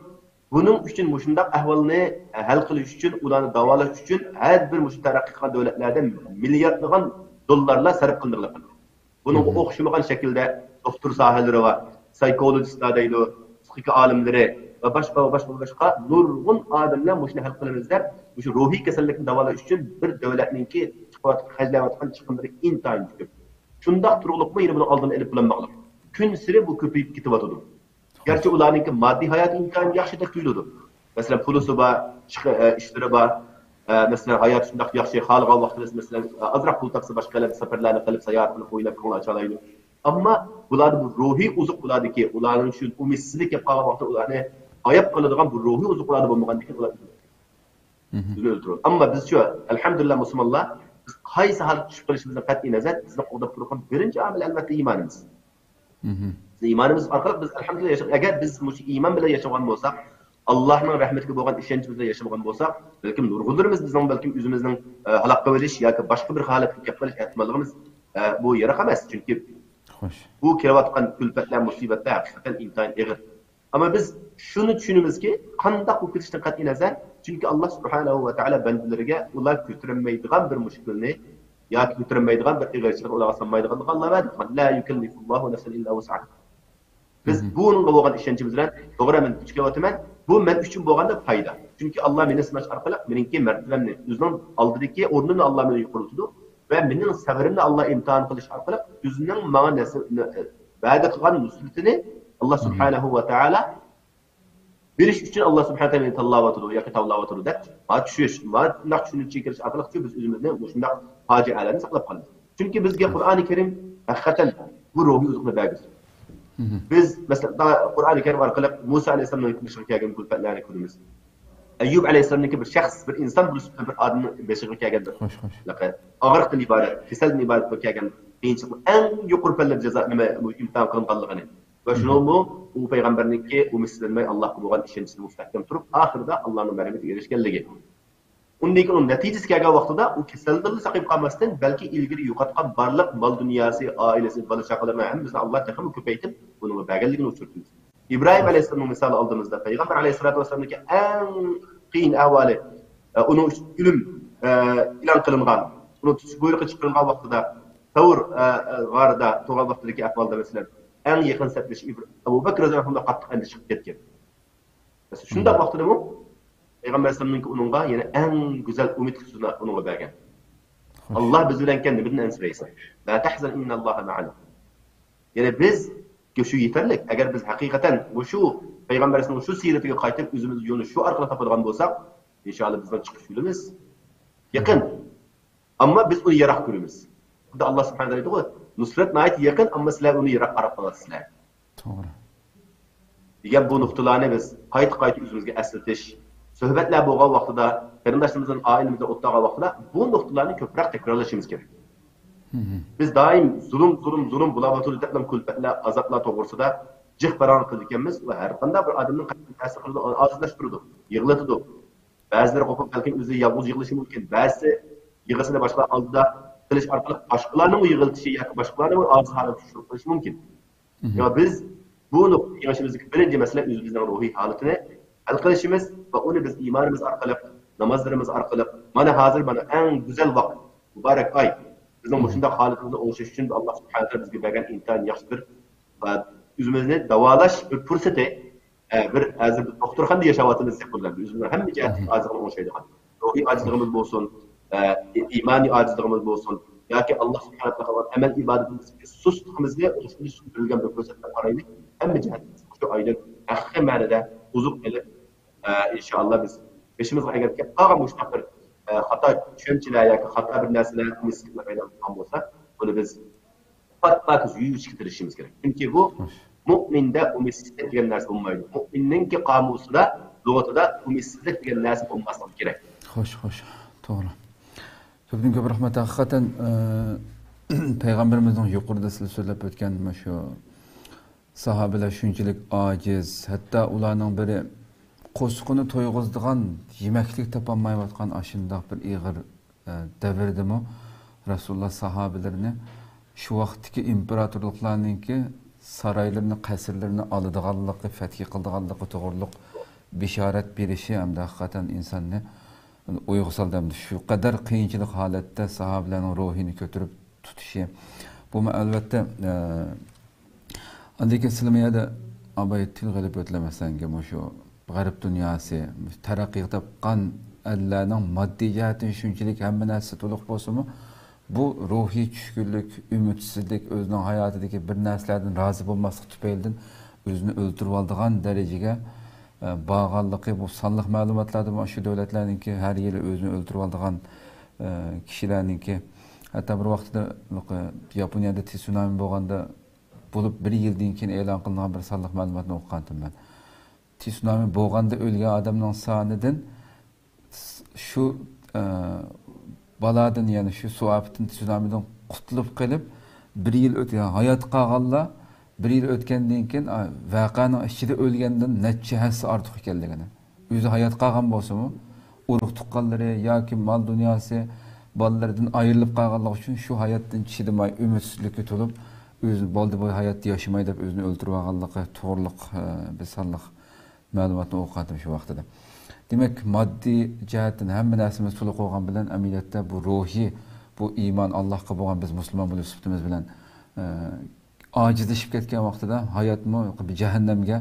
Bunun için muşundaq ahvalını hal qilish uchun, ularni davolash uchun har bir mush taraqqiy qilgan davlatlarda milliardlagan dollarlar sarf qilinadi. Bunun o'xshamagan shaklda doktor sohalari va psikologistlar deydi, psixika olimlari va boshqa nurg'un odamlar mushuni hal qilamiz deb, shu ruhiy kasallikni davolash uchun bir davlatningki hajlayotgan chiqimlari intayin ko'p. Shundaq turg'liqmi yine buni oldini olib bilinmoqlik. Kun siri bu ko'payib ketyapti. Gerçi ularınki maddi hayat imkanı yaxşı da tuyuldu. Mesela pulusu var, işleri var. Mesela hayat şundak yaxşı, halığa vaxtında mesela azraq pul tapsa başka yerlerde seferlerine kalıp seyahatini koyup konu açalaydı. Ama bular bu ruhi uzuk bulardı ki, uların şu umitsizlik yapılan vaxtı ularını ayıp kalıdığın bu ruhi uzuklarda bulmadan ki ular öldürür. Ama biz şu, elhamdülillah Müslümanlar, biz kaysa halit düşüp kalışımızdan qat'i nazar, bizden orada kurulkan birinci amel elbette imanımız. İmanımız arkalık biz elhamdülillah yaşamak. Eğer biz iman bile yaşamagan bolsak, Allah'ın rahmetiga bo'lgan ishonchimizda yaşamagan bolsak, balkim nurg'unlarimiz bizning balkim o'zimizning halaqqa bo'lish yoki boshqa bir holatga kelib qolish ehtimolligimiz bu yaraq emas. Chunki bu kelayotgan kulfatlar, musibatlar haqiqatan intayin og'ir. Ama biz shuni tushunamizki, qanday bu ketishdan qat'iy nazar, chunki Alloh subhanahu va taolo bandalariga ular ko'tarilmaydigan bir mushkulni yoki ko'tarilmaydigan bir ig'irchilik ularga solmaydiganligini Allah va'da qilgan. La yukallifullohu nafsan illa wus'aha. Biz bununla bo'lgan ishonchimiz bilan to'g'ri men kuchga o'taman. Bu men uchun bo'lganda foyda. Chunki Alloh meni sinash orqali meningki martabamni, o'zining oldidagi o'rnini Alloh meni yuqoritdi va mening sabrimni Alloh imtihon qilish orqali o'zining menga va'da qilgan nusratini Alloh subhanahu va taolo berish uchun Alloh subhanahu va taolo meni tanlayotdi yoki tanlayotdi deb tushish, naq shuni chekirish orqali biz o'zimizni shunday fojialarni saqlab qolamiz. Chunki bizga Qur'oni Karim haqiqatan bu ruhiy uzuqni berdi. Biz mesela Qur'oni Karim orqali Musa alayhisolamning beshiga kelgan kulfatlarni ko'ramiz. Ayyub alayhisolamning bir shaxs, bir inson bo'lib bir odamni beshiga kelgan. Og'riqdan iborat, kasaldan iborat bo'lib kelgan qiyinchilik eng yuqori palla jazo nima imtihon qilinganligini va shunimi u payg'ambarningki umidlanmay Allohga bo'lgan ishonchisini mustahkam turib, oxirida Allohning marhamatiga erishganligi. Undan keyin natijasi kelgan vaqtida u kasaldan saqib qolmasdan, balki ilgari yo'qotgan barliq mol dunyosi, oilasi, bola chaqalarini hammasini Alloh taxmin ko'paytib, buning berganligini o'chirdi. İbrahim Aleyhisselam'ın misali aldığımızda, Peygamber Aleyhisselatü Vesselam'daki en qiyin ahvali, onun ölüm ilan kılıngan, onun buyruğu çıkırılgan vaxtida, Tavr g'arida to'g'al vaqtidagi ahvolda mesela en yakın sepleş Abu Bakr radhiyallohu qattiq endi chiqib ketgan. Mesela shunday vaqtida bu Peygamber Aleyhisselam'ın onunğa yani en güzel umid husnini onunğa bergan. Allah biz bilan ekan nimadan ansiraysan. La tahzan innalloha ma'ana. Yani biz şu yeterli. Eğer biz hakikaten bu şu Peygamberimizin şu siretine qaytib özümüz yolunu şu arqali topadigan bolsak, inşallah bizden çıkış yolumuz yakın. Ama biz onu yarak görürüz. Burada Allah subhanahu wa taala nusret nayet yakın ama sizler onu yarak qarab qolasizlar.
To'g'ri.
Degan bu nuqtalarni biz qayta o'zimizga eslatish, suhbatlar bo'lgan vaqtida, qarindoshlarimizning oilamizda o'tgan vaqtida bu nuqtalarni ko'proq takrorlashimiz kerak. Biz doim zulm bulavotuli deblam kulfatlar, azoblar to'g'risida jiq baron qilganmiz va har qanday bir odamning qalbiga ta'sir qiladi, ozlashtiradi, yig'latadi. Ba'zilari qo'pib balki o'zi yolg'iz yig'lishi mumkin, ba'zi yig'isini boshqa oldida qilish orqali boshqalarning yig'iltishi yoki boshqalarning og'iz holini tushirib qo'yish mumkin. Ya biz bu yig'ishimizdagi birinchi masala o'zimizning ruhiy holatini hal qilishimiz va uni biz iymonimiz orqali, namozlarimiz orqali, mana hozir mana eng go'zal vaqt, muborak oy bizning shunday holatimizni o'nglash uchun Alloh subhanahu va taolo bizga bergan imkon yaxshi bir va o'zimizni davolash bir fursati, bir hozir doktorxonada yashayotimiz deb qo'yiladi. O'zimizni hamma jihatdan ozg'in o'ngshaydigan. Ruhiy ojizligimiz bo'lsin, iymoniy ojizligimiz bo'lsin yoki Alloh subhanahu va taolo amal ibodatimizga sustligimizni o'zimizga bir fursatga qaraylik. Hamma jihatdan shu oyda haqiqiy ma'noda uzuq qilib inshaalloh biz beshimizga agar qolgan mushtaq bir xato tushunchalar yoki xato bir narsalar misliqlar paydo bo'lgan bo'lsa, buni biz pat yuyishga tirishimiz kerak. Chunki bu mu'minda umidsizlik degan narsa bo'lmaydi. Mu'minningki qomusida, lug'atida umidsizlik degan narsa bo'lmasligi kerak.
Xo'sh, to'g'ri. Ko'pdan ko'p rahmat. Haqiqatan payg'ambarimizning yuqorida sizlar so'zlab o'tgan mana shu sahobalar shunchalik ojiz, hatto ularning biri qo'sqini to'yg'izdigan yemaklik topolmayotgan ashundoq bir ig'ir davrdimi Rasululloh sahobalarni shu vaqtdagi imperatorliklarninki saroylarni, qasrlarni oladiganligi, fath qildiganligi to'g'riliq bishorat berishi hamda haqiqatan insonni uyg'usaldi. Shu qadar qiyinchilik holatda sahobalarning ruhini ko'tarib tutishi. Bu albatta andaki silmiyada abay til qilib o'tlamasanga shu g'arb dunyosi taraqqiy topgan Allah'ның maddi jihatdan shunchalik hamma narsa to'liq bo'lsa-mu, bu ruhiy tushkunlik, ümidsizlik, o'zining hayotidagi bir narsalardan rozi bo'lmaslik tufaylidan o'zini o'ldirib oladigan darajaga bağlılığı bu sonliq ma'lumotlarda shu davlatlarningki har yili o'zini o'ldirib oladigan kishilarningki hatto bir vaqtda Yaponiyada tsunami bo'lganda bo'lib bir yildan keyin e'lon qilingan bir sonliq ma'lumotni o'qigandim men. Tsunami bo'lganda o'lgan odamning sonidan şu baladan yani şu su afetin tsunamidan qutulib qilib bir yil o'tgan hayot qolganlar bir yil o'tgandan keyin voqeaning ichida o'lgandan necha hassa ortiq ekanligini o'zi hayot qolgan bo'lsa-mu urug' tuqqanlari yoki mol dunyosi bolalardan ayrilib qolganligi uchun shu hayotdan chidamay umidsizlikka to'lib o'zi bo'ldi bu hayotda yashamay deb o'zini o'ldirib olganligi to'g'riliq bir sonliq ma'lumotni o'qidim shu vaqtida. Demek maddi cihetten hem narsimiz to'liq olgan bilen ameliyatda bu ruhi, bu iman Allah'a bo'lgan biz Müslüman bo'lib sifatimiz bilen acizleşip ketgan vaqtida hayotmi bir cehennemge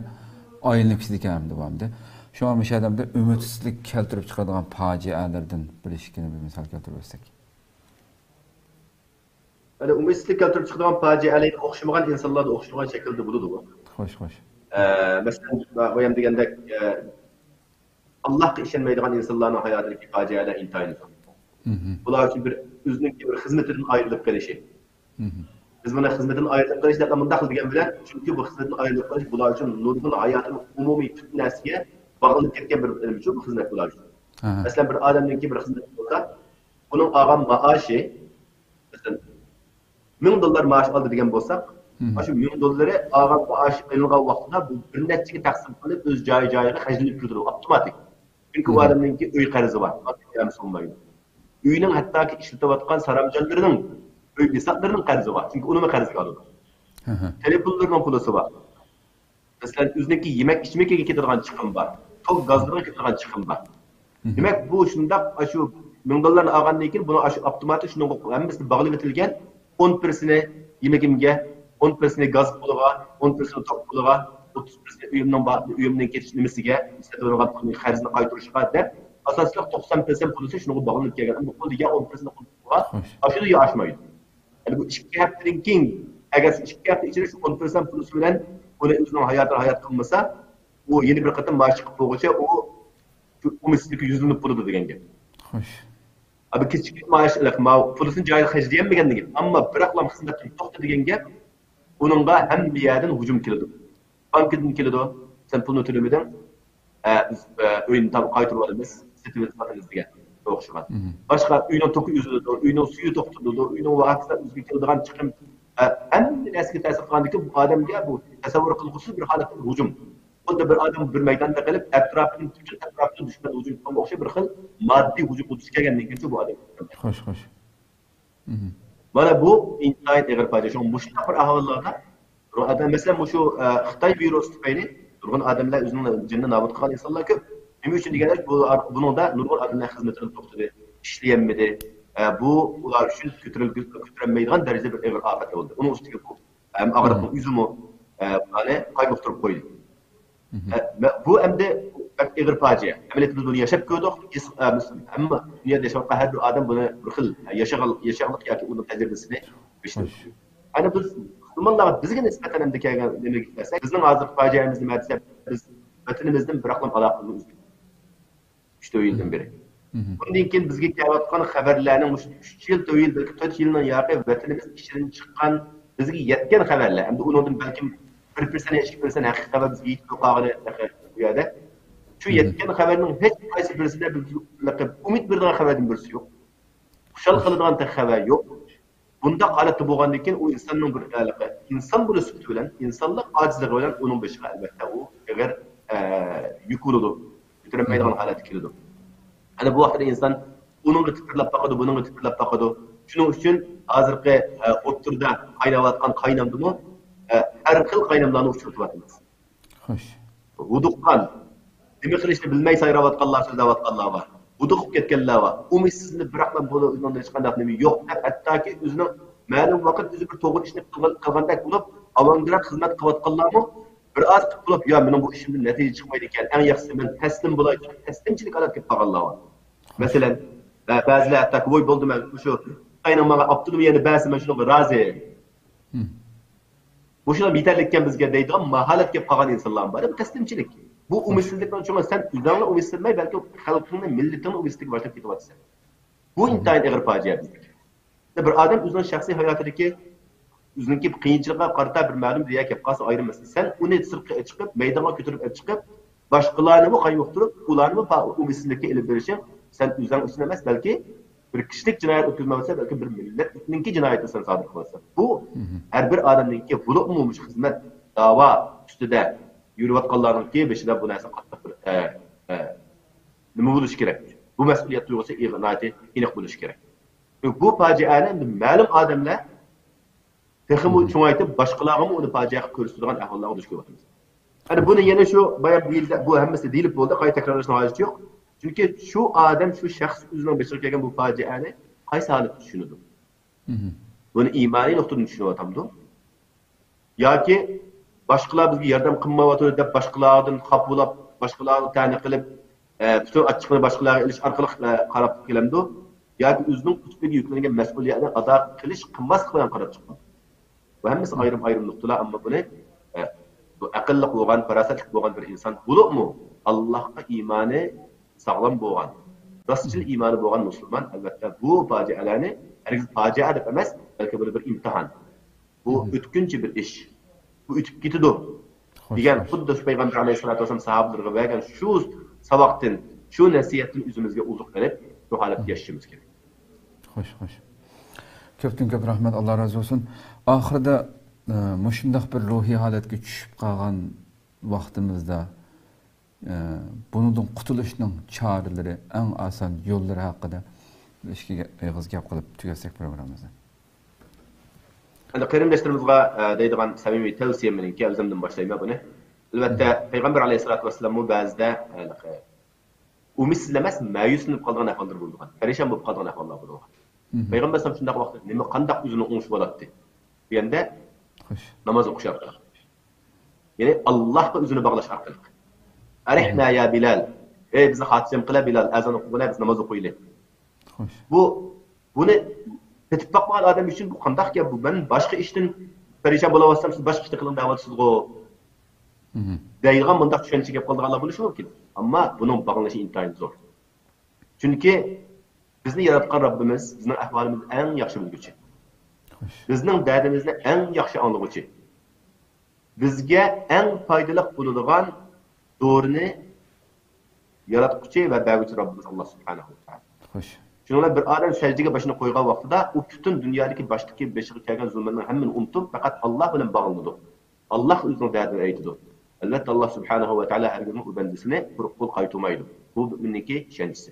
aylanib ketgan devamda. Şu an o'sha odamda ümidsizlik keltirib chiqadigan fojialardan bir ishkini bir misol keltirib o'tsak.
Hani ümidsizlik keltirib chiqadigan fojialarga o'xshamagan insonlarda o'xshamagan shaklda bo'ladi bu.
Xo'sh.
Mesela bu ham degandek Allah'a işenmeydiğin insanların hayatındaki facialar intihar zor. Bunlar için bir özününki bir hizmetinden ayrılıp gelişi. Biz buna hizmetin ayrılıp gelişi de mındakıl degen bilen çünkü bu hizmetin ayrılıp gelişi bunlar için nurgun hayatının umumi tüm nesliye bağlanıp ketken bir bu hizmet bunlar için. Mesela bir adamınki bir hizmet olsa bunun ağam maaşı mesela $1000 maaş aldı degen bolsak şu $1000'ları ağam maaş alıngan vaxtında bu bir neçeki taksim kılıp öz joyiga hajlanıp turadi otomatik. Çünkü bu adamınki öy qarzi var. Uyning hattaki ishlatayotgan saramjonlarining uy bisatlarının qarzi var. Çünkü onu qarziga oladi. Telefonlarning puli var. Mesela o'ziniki yemek içmekka ketadigan chiqim var. Tok gazlarga ketadigan chiqim var. Demek bu shundaq shu $1000 olgandan keyin buni shu avtomatik shunga hammasini bog'lab etilgan 10%ni yemagimga, 10%ni gaz puliga, 10%ni tok puliga 30% uyumdan ketish nimasiga, istatirilgan pulni xarzini qaytarishga deb asosliq 90% puli shunga bog'lanib kelgan. Bu pul ya 10% pulga, ashuni ya oshmaydi. Yani bu 2 haftadan keyin agar 2 hafta ichida shu 10% puli bilan uni o'zining hayot qilmasa, u yeni bir qatam maash chiqib bo'lguncha u umidsizlikka yuzlanib bo'ladi degan gap. Xo'sh. Abi kichik maash pulisini joyiga xarjlayolmagandan keyin, ammo biroqlam xizmatni to'xta degan gap uningga hamma yerdan hujum keladi. Bankadan keladi, sen pulni to'lamadan o'yinni qaytarib olamiz, setimiz degan o'xshagan. Boshqa uyning to'ki uziladi, uyning suvi to'xtatadi, uyning vaqtida o'ziga keladigan chiqim hamma narsaga ta'sir qilgandiki bu odamga bu tasavvur qilg'usiz bir holatda hujum. Bunda bir odam bir maydonda qilib atrofini dushman hujum qilganga o'xshab bir xil moddiy hujum qilish kelgandan keyin bu odam.
Xo'sh.
Mana bu intayin ig'ir fojia. Shu mushtaqa bir ahvollarda adam mesela şu Xitoy virusi tufayli nurg'un odamlar o'zining jinni nobud qilgan insonlar ko'p. Nima uchun deganlar buning da nurg'un odamlar xizmatini to'xtadi, ishlayolmadi. Bu ular uchun ko'tarilmaydigan darajada bir ig'ir ofat bo'ldi. Uning ustiga bu ham og'riqning o'zimi mana qayg'urtirib qo'ydi. Bu endi ig'ir fojia. Amaliyotda biz buni yashab ko'rdik. Hamma dunyoda yashayotgan har bir odam buni bir xil yashaqliq yoki uning tajribasini biladi. Ana biz Müslümanlar bizga nisbatan ham kelgan nimaga kelsak, bizning hozir fojiamiz nima desa, biz vatanimizdan biroqlam aloqamizni uzdik. 3 yildan beri. Bundan keyin bizga kelayotgan xabarlarning 3 yil, 4 yilning yoqi vatanimiz ichidan chiqqan bizga yetgan xabarlar, endi undan balkim 1%, 2% haqiqiy xabar bizga yetib qolgani bu yerda. Shu yetgan xabarning hech qaysi birisida bizga umid beradigan xabardan birisi yo'q. Xushal qiladigan xabar yo'q. Bunda holatda bo'lgandan keyin u insonning bir inson bo'lish sifati bilan, insonlik ojizligi bilan uning boshiga albatta u agar yuk bo'ladi, ko'tarolmaydigan holatga keladi. Ana bu vaqtda inson uningga titrlab boqadi, buningga titrlab boqadi. Shuning uchun hozirgi o'ttirda qaynayotgan qaynamdimi har xil qaynamlarni uchratyapmiz. Xo'sh. Vuduqqan, nima qilishni bilmay sayrayotganlar, so'zlayotganlar bor. Vuduqib ketganlar bor. Umidsizlik biroqlar bu o'zining hech qanday nima yo'q deb, hattoki o'zining ma'lum vaqt o'zi bir to'g'ri ishni qilgandek bo'lib, avangard xizmat qilayotganlarmi bir oz qilib, yo mening bu ishimdan natija chiqmaydi ekan, eng yaxshisi men taslim bo'lay, taslimchilik olib ketib qolganlar bor. Masalan, ba'zilar hattoki voy bo'ldi men shu qaynamaga optidim yana ba'zi men shunga rozi. Bu shuna yetarlikkan bizga deydigan maholatga qolgan insonlar bor. Bu taslimchilik. Bu umidsizlikdan cho'ma sen o'zingni umidsizmay, balki xalqingni, millatingni umidsizlikka boshlab ketyapsan. Bu intayin og'ir fojia bizga. Bir odam o'zining shaxsiy hayotidagi o'ziniki qiyinchilikqa qarata bir ma'lum riya kelib qolsa ayrimasiz. Sen uni sirtqa chiqib, maydonga ko'tarib chiqib, boshqalarni qayg'urtirib, ularni umidsizlikka ilib berishing sen o'zing uchun emas, balki bir kishilik jinoyat o'tkazmasa, balki bir millatningki jinoyatni sen sodir qilasan. Bu har bir odamningki bo'lib xizmat da'vo ustida yurayotganlarningki beshida bu narsa qattiq bir nima bo'lishi kerak. Bu mas'uliyat tuyg'usi aniq bo'lishi kerak. Bu fojiani ma'lum odamlar texmi cho'ngaytib boshqalarga uni fojia qilib ko'rsatadigan ahvollarga duch kelyapmiz. Hani buni yana shu bayon bu hammasi deyilib bo'ldi, qayta takrorlashning hojati yo'q. Chunki shu odam, shu shaxs o'zining boshiga kelgan bu fojiani qaysi holatda tushunadi? Buni iymoniy nuqtadan tushunyapti. Yoki boshqalar bizga yordam qilmayotdi deb boshqalardan xafa bo'lib, boshqalarni ta'na qilib, butun ochiqni boshqalarga ilish orqali qarab kelamdi. Yoki o'zining ustiga yuklangan mas'uliyatni ado qilish qilmaslik bilan qarab chiqadi. Bu hammasi ayrim nuqtalar, ammo buni bu aqlli bo'lgan, farosatli bo'lgan bir inson bo'libmi? Allohga iymoni sog'lom bo'lgan, rostchil iymoni bo'lgan musulmon albatta bu fojialarni hargiz fojia deb emas, balki bir imtihon. Bu o'tkinchi bir ish. Bu o'tib ketadi. Degan xuddi shu payg'ambar alayhisolatu vasallam sahobalarga bergan shu saboqdan, shu nasihatni o'zimizga uzuq qilib, bu holatda yashashimiz kerak.
Xo'sh. Ko'pdan ko'p rahmat, Alloh razı olsun. Oxirida mushundaq bir ruhiy holatga tushib qolgan vaqtimizda bundan qutulishning choralari, eng oson yo'llari haqida ishga eg'iz gap qilib tugatsak programmamizni.
Endi qarindoshlarimizga deydigan samimiy tavsiyam meniki, o'zimdan boshlayman buni. Albatta payg'ambar alayhisolatu vasallam ba'zida umidsiz emas, ma'yuslanib qolgan ahvollar bo'lgan, parishon bo'lib qolgan ahvollar bo'lgan. Payg'ambar alayhisolatu vasallam shunday vaqtda nima qanday o'zini o'ng'ish bo'ladi deganda namoz o'qish orqali, ya'ni Allohga o'zini bog'lash orqali. Arihna ya Bilal, ey bizni xotirjam qila Bilal, azon o'qib biz namoz o'qiylik. Xo'sh. Buni ketib boqmagan odam uchun bu qanday gap bu? Men boshqa ishdan parishon bo'layotsam, siz boshqa ishni qiling deyapsizgo. Deyilgan bunday tushuncha gap qoldiganlar bo'lishi mumkin. Ammo buning bog'lanishi intayin zo'r. Chunki bizni yaratgan Rabbimiz bizning ahvolimizni eng yaxshi bilguchi. Bizning dardimizni eng yaxshi anglag'uchi. Bizga eng foydali bo'ladigan doğrunu yaratquchi va berguchi Rabbimiz Alloh subhanahu va taolo. Xo'sh. Shuningdek bir odam sajdaga boshini qo'ygan vaqtida u butun dunyodagi boshdagi beshiga kelgan zulmlarning hammani unutib, faqat Alloh bilan bog'lanadi. Alloh o'zining dardini aytadi. Albatta Alloh subhanahu va taolo har kuni u bandasini quruq qo'l qaytarmaydi. Bu mu'minniki ishonchisi.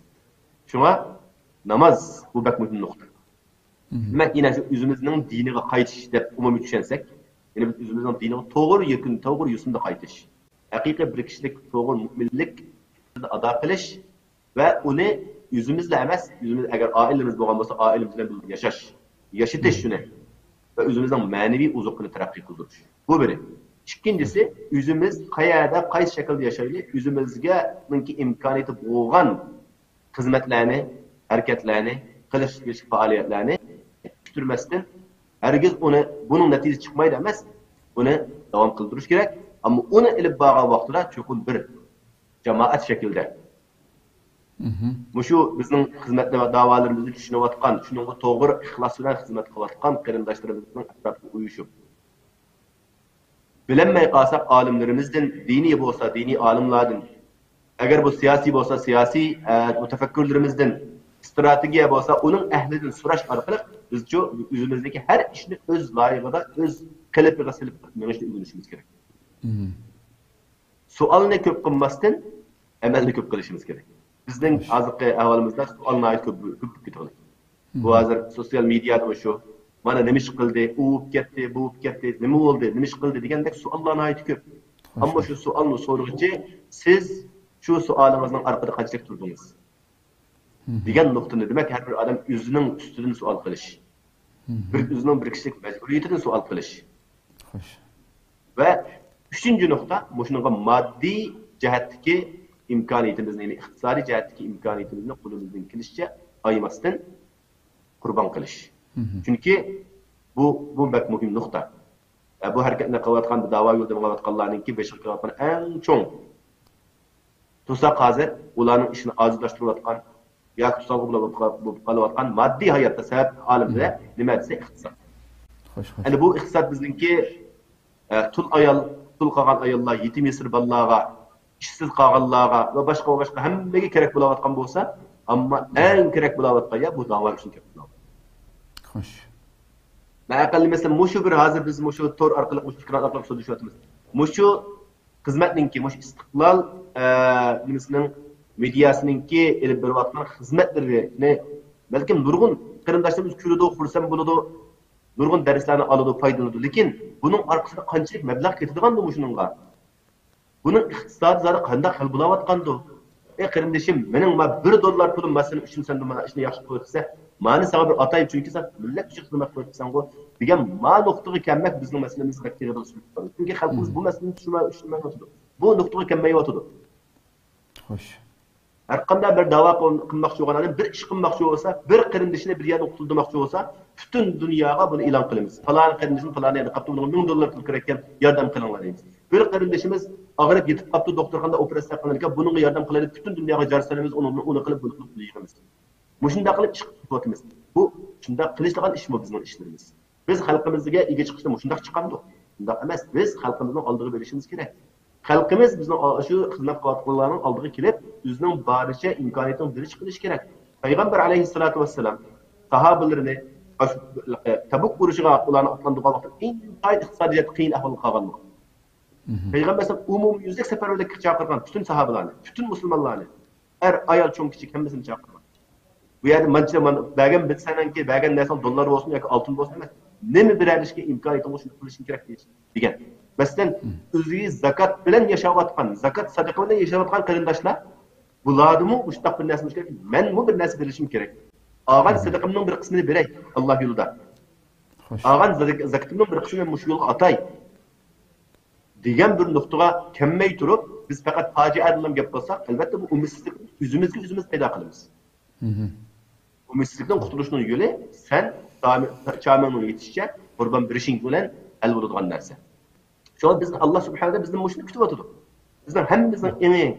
Shunga namoz bu bak muhim nuqta. Demak, yine o'zimizning diniga qaytish deb umumiy tushunsak, ya'ni biz o'zimizning diniga to'g'ri yo'sinda qaytish. Haqiqiy bir kishilik to'g'ri mu'minlik ado qilish va uni o'zimizla emas, o'zimiz agar oilamiz bo'lgan bo'lsa, oilamiz bilan yashatish shuni va o'zimizning ma'naviy uzuqini taraqqiy qildirish. Bu biri. Ikkinchisi, o'zimiz qayerda, qaysi shaklda yashaylik, o'zimizga imkoniyati bo'lgan xizmatlarni, harakatlarni, qilish faoliyatlarni tuturmasdan, hargiz uni buning natijasi chiqmaydi emas, uni davom qildirish kerak. Ama onu ilib bağlı vaqtida cho'qin bir jamoat shaklida Muşu bizning xizmat va da'volarimizni tushunayotgan, shuningga to'g'ri ixlos bilan xizmat qilayotgan qarindoshlarimizning atrofiga uyushib. Bilinmay qolsak olimlarimizdan, diniy bo'lsa diniy olimlardan, agar bu siyosiy bo'lsa siyosiy mutafakkirlarimizdan, strategiya bo'lsa uning ahlidan so'rash orqali biz o'zimizdagi har ishni o'z loyig'ida, o'z qilipiga silib minishni o'rganishimiz kerak. Sualni ko'p qilmasdan amalni ko'p qilishimiz kerak. Bizning hozirgi ahvolimizda suallar ko'p ketadi. Bu hozir sosyal mediada shu mana nima ish qildi, u ketdi, bu ketdi, nima bo'ldi, nima ish qildi degandek savollarni aytib ko'p. Ammo shu savolni so'rag'ichi siz shu savolingizning orqada qanchalik turdingiz? Degan nuqtani demak har bir odam o'zining ustidan savol qilish. Bir o'zining bir kishilik majburiyatidan savol qilish. Xo'sh. Va uchinchi nuqta shunga moddiy jihatdagi imkoniyatimizni, ya'ni iqtisodiy jihatdagi imkoniyatimizni qo'limizdan kelishicha aymasdan qurbon qilish. Chunki bu bak muhim nuqta. Bu harakatni qilayotgan da'vo yo'lida bo'layotganlarningki besh qilayotgan eng cho'ng to'saq hozir ularning ishini ojizlashtirayotgan yoki tusoq bo'lib qolayotgan moddiy hayotda sabab olimda nima desa iqtisod. Xo'sh. Endi bu iqtisod bizningki tul qolgan ayollar, yetim yesir bolalarga, ishsiz qolganlarga va boshqa hammaga kerak bo'layotgan bo'lsa, ammo eng kerak bo'layotgan bu da'vo uchun kerak bo'ladi. Xo'sh. Aqalli mesela mushu bir hozir biz mushu tor orqali fikrat orqali so'zlashyapmiz. Mushu xizmatninki, mushu istiqlol nimasining mediasiningki elib berayotgan xizmatlarini balkim nurg'un qarindoshlarimiz ko'radi, xursand bo'ladi, nurg'un darslarni oladi, foydalanadi. Lekin buning orqasida qanchalik mablag' ketadigan-da mushuningga. Buning iqtisodiy zari qanday hal bo'layotgandi? Qarindashim, mening $1 pulim masalan uchun sen mana ishni yaxshi qilib mani sana bir atayım çünkü sen millet için xizmat qilibsan go degan ma nuqtaga kelmak bizning masalamizga bakteriyalar sürüp çünkü xalqimiz bu masalani tushunmayotdi. Bu nuqtaga kelmayotdi. Xo'sh. Har qanday bir da'vo qilmoqchi bo'lgan odam bir ish qilmoqchi bo'lsa, bir qarindishini bir yerda o'qitmoqchi bo'lsa, butun dunyoga buni e'lon qilamiz. Falon qarindishim falon yerda qapti $1000 pul kerak ekan, yordam qilinglar deymiz. Bir qarindishimiz og'rib yetib qapti doktorxonada operatsiya qilingan ekan, buningga yordam qilaylik, butun dunyoga jarsanamiz, uni qilib yig'amiz. Shunda qilib chiqib bu shunda qilishgan ish bu bizning ishlarimiz. Biz xalqimizga ega chiqishda shunda chiqamdi. Shunda emas, biz xalqimizning oldiga berishimiz kerak. Xalqimiz bizning shu xizmat qilayotganlarning oldiga kelib, o'zining boricha imkoniyatini berish qilish kerak. Payg'ambar alayhissalatu vassalam sahobalarni Tabuk urushiga ularni otlantirgan vaqtda intayin iqtisodiyat qiyin ahvolga qolgan. Payg'ambar umumiy yuzlik safarbarlikka chaqirgan butun sahobalarni, butun musulmonlarni, er ayol cho'ng kichik hammasini chaqirgan. Bu yerda mancha bergan bitsananki bergan narsan dollar bo'lsin yoki oltin bo'lsin emas. Nima berishga imkoniyatini shuni qilishing kerak degan. Masalan, o'zingiz zakat bilan yashayotgan, zakat sadaqa bilan yashayotgan qarindoshlar bularni mushtaq bir narsa kerak. Men bu bir narsa berishim kerak. Olgan sadaqamning bir qismini beray Alloh yo'lida. Olgan zakatimning bir qismini mush yo'lga atay. Degan bir nuqtaga kelmay turib, biz faqat fojia bilan gap qilsak, albatta bu umidsizlik o'zimizga paydo qilamiz. Umidsizlikdan qutulishning yo'li sen çağımının yetişçe qurban berishing bilan hal bo'ladigan narsa. Shu biz Alloh subhanahu bizning mushni kutib o'tadi. Bizning hammamizning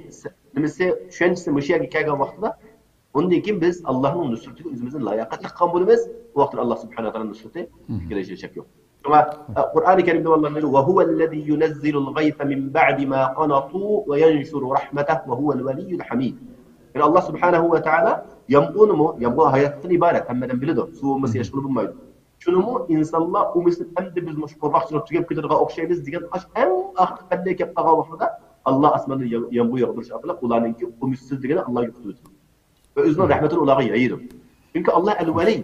nimasi tushunchisi mushiyaga kelgan vaqtida undan keyin biz Allohning nusratiga o'zimizni layoqatli qilgan bo'lamiz. Bu vaqtda Alloh subhanahu taolo nusrati kelashi shak yo'q. Shunga Qur'oni Karimda Alloh deydi: "Va huvallazi yunazzilul g'aytha min ba'di ma qanatu va yanshuru rahmatahu va huval valiyyul hamid." Yani Allah subhanahu ve taala yambu hayatdan ibaret. Hemden biliyor. Suğuması yaşlı bulmaydı. Şunu mu insanlar umisli hem de biz qurboqchilik tugab ketadigan o'xshaymiz degan en axir qanday gap qilgan vaqtida Alloh osmondan yambu yog'dirish orqali ularningki umissizligini Alloh yo'qotdi. Va o'zining rahmatini ularga yaydi. Chunki Alloh al-Vali.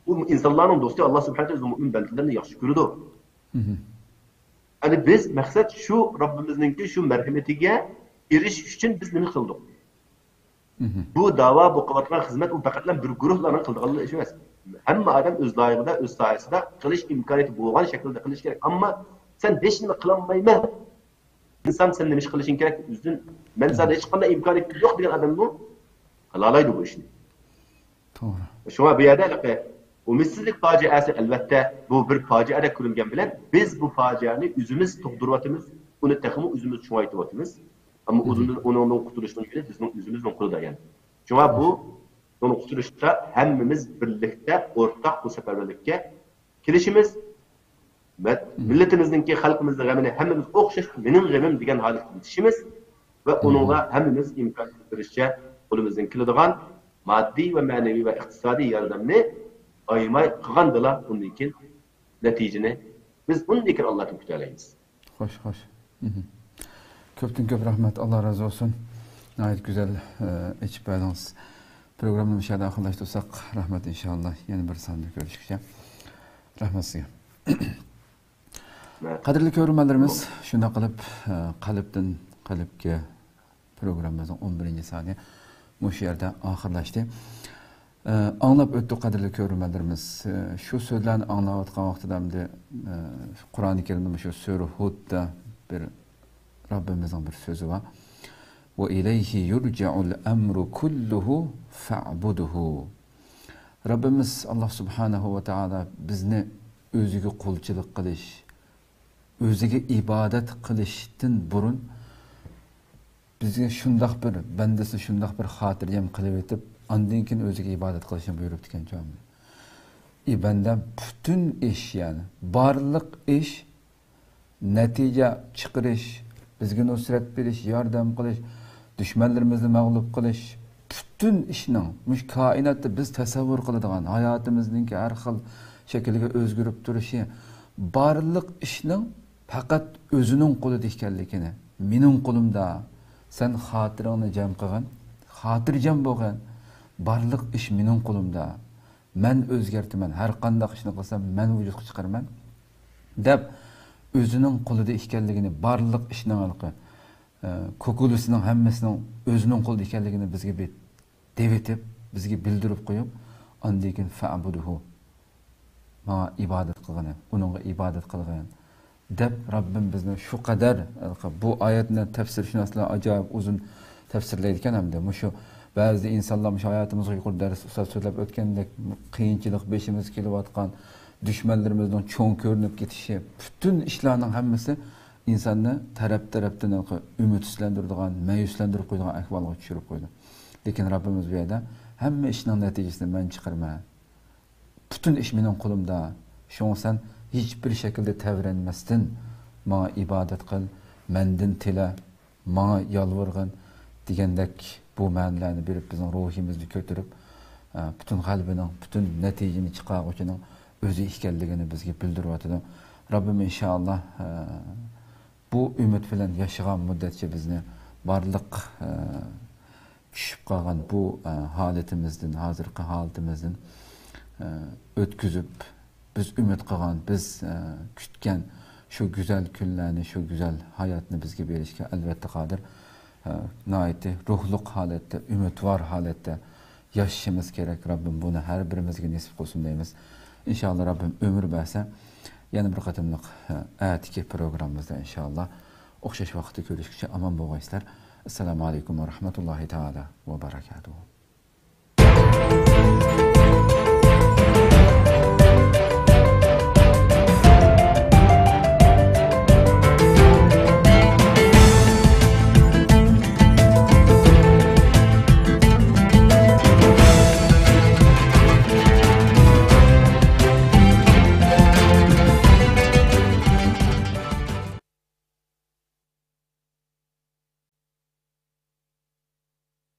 Bu insonlarning do'sti Alloh subhanahu va taolo mu'min bandalarni yaxshi ko'radi. Yani biz maqsad shu Robbimizningki shu marhamatiga erishish uchun biz nima qildik? Bu dava, bu qilayotgan xizmat u faqat bir guruhlarning qiladigan ish emas. Hamma odam o'z loyig'ida, o'z sohasida qilish imkoniyati bo'lgan shaklda qilish kerak. Ammo sen hech nima qila olmayman. Inson sen nima ish qilishing kerak? O'zing men sana hech qanday imkoniyat yo'q degan odamni qila oladi bu ishni. To'g'ri. Shunga bu yerda umidsizlik fojiasi albatta bu bir fojiada ko'rilgan bilan biz bu fojiani o'zimiz tug'diryapmiz, uni taxmi o'zimiz tushunayapmiz. Ama onun kurtuluşunun yolu bizim yüzümüzün kuluda yani. Çünkü bu onun kurtuluşta hemimiz birlikte ortak bu seferberlikte kilişimiz milletimizdeki halkımızın gamine hemimiz okşaş benim gamim degan halatga yetişimiz ve onunla hemimiz imkan verişçe kolumuzdan kiladigan maddi ve manevi ve iktisadi yardımını aymay kılgandılar bundan keyin neticini biz bundan keyin Allah'tan kütüleyiz.
Hoş. Köpten köp rahmet. Allah razı olsun. Gayet güzel içip verdiniz. Programını müşahede akıllaştırsak rahmet inşallah. Yeni bir sanda görüşeceğim. Rahmet size. Qadrli ko'ruvchilarimiz, shunda qilib qalbdan qalbga programmamizning 11 soniya shu yerda oxirlashdi. Anglab o'tdik qadrli ko'ruvchilarimiz. Shu so'zlarni anglayotgan vaqtida Qur'oni Karimda shu sura Hudda bir Rabbimizning bir so'zi bor. Wa ilayhi yurja'ul amru kulluhu fa'buduhu. Rabbimiz Allah subhanahu va taala bizni o'ziga qulchilik qilish, o'ziga ibodat qilishdan burun bizga shundoq bir bandasi shundoq bir xotirjam qilib etib, ondan keyin o'ziga ibodat qilishni buyurib ekan jo'mni. Banda butun ish yani barliq ish natija chiqarish, bizga nusrat berish, yordam qilish, dushmanlarimizni mag'lub qilish, butun ishning mush koinotda biz tasavvur qiladigan hayotimizning har xil shakliga o'zgarib turishi, barliq ishning faqat o'zining qo'lida ekanligini, mening qo'limda sen xotirangni jam qilgan, xotirjam bo'lgan, barliq ish mening qo'limda. Men o'zgartaman, har qanday ishni qilsam men vujudga chiqaraman deb o'zining qo'lida ekanligini, barliq ishning ko'kulisining hammasining o'zining qo'lida ekanligini bizga devetib, bizga bildirib qo'yib, ondan keyin fa'buduhu. Bana ibadet qilgani, uningga ibadat qilgan deb Rabbim bizni shu qadar bu oyatni tafsirshunoslar ajoyib uzun tafsirlaydi ekan hamda shu ba'zi insonlar shu hayotimizga yuqori dars ustoz so'zlab o'tgandek qiyinchilik beshimiz kelayotgan dushmanlarimizning cho'ng ko'rinib ketishi, butun ishlarning hammasi insonni tarafdan umidsizlantiradigan, ma'yuslantirib qo'yadigan ahvolga tushirib qo'ydi. Lekin Rabbimiz bu yerda hamma ishning natijasini men chiqarman. Bütün iş benim kolumda. Şoň sen hiçbir şekilde tevrenmezsin. Bana ibadet kıl, mendin tile, bana yalvargın degендek bu ma'nolarni berip bizning ruhimizni ko'tarib, bütün qalbinin, bütün netijini chiqaruvchining o'zi ekanligini bizga bildirib o'tadi. Rabbim inşallah bu ümit bilan yashagan muddatcha bizni barliq tushib qolgan bu holatimizdan, hozirgi holatimizdan ötküzüp, biz ümit qilgan, biz kütken şu güzel kunlarni, şu güzel hayatni bizga berishga albatta qodir. Naiti ruhluq holatda, umidvor holatda yashashimiz kerak. Rabbim buni har birimizga nasib qilsin deymiz. İnşallah Rabbim ömür bersa, yana bir qatimliq atiki programmamizda inşallah o'xshash vaqtda ko'rishguncha aman bo'lgaysizlar. Assalomu alaykum va rahmatullohi taala va barakatuh.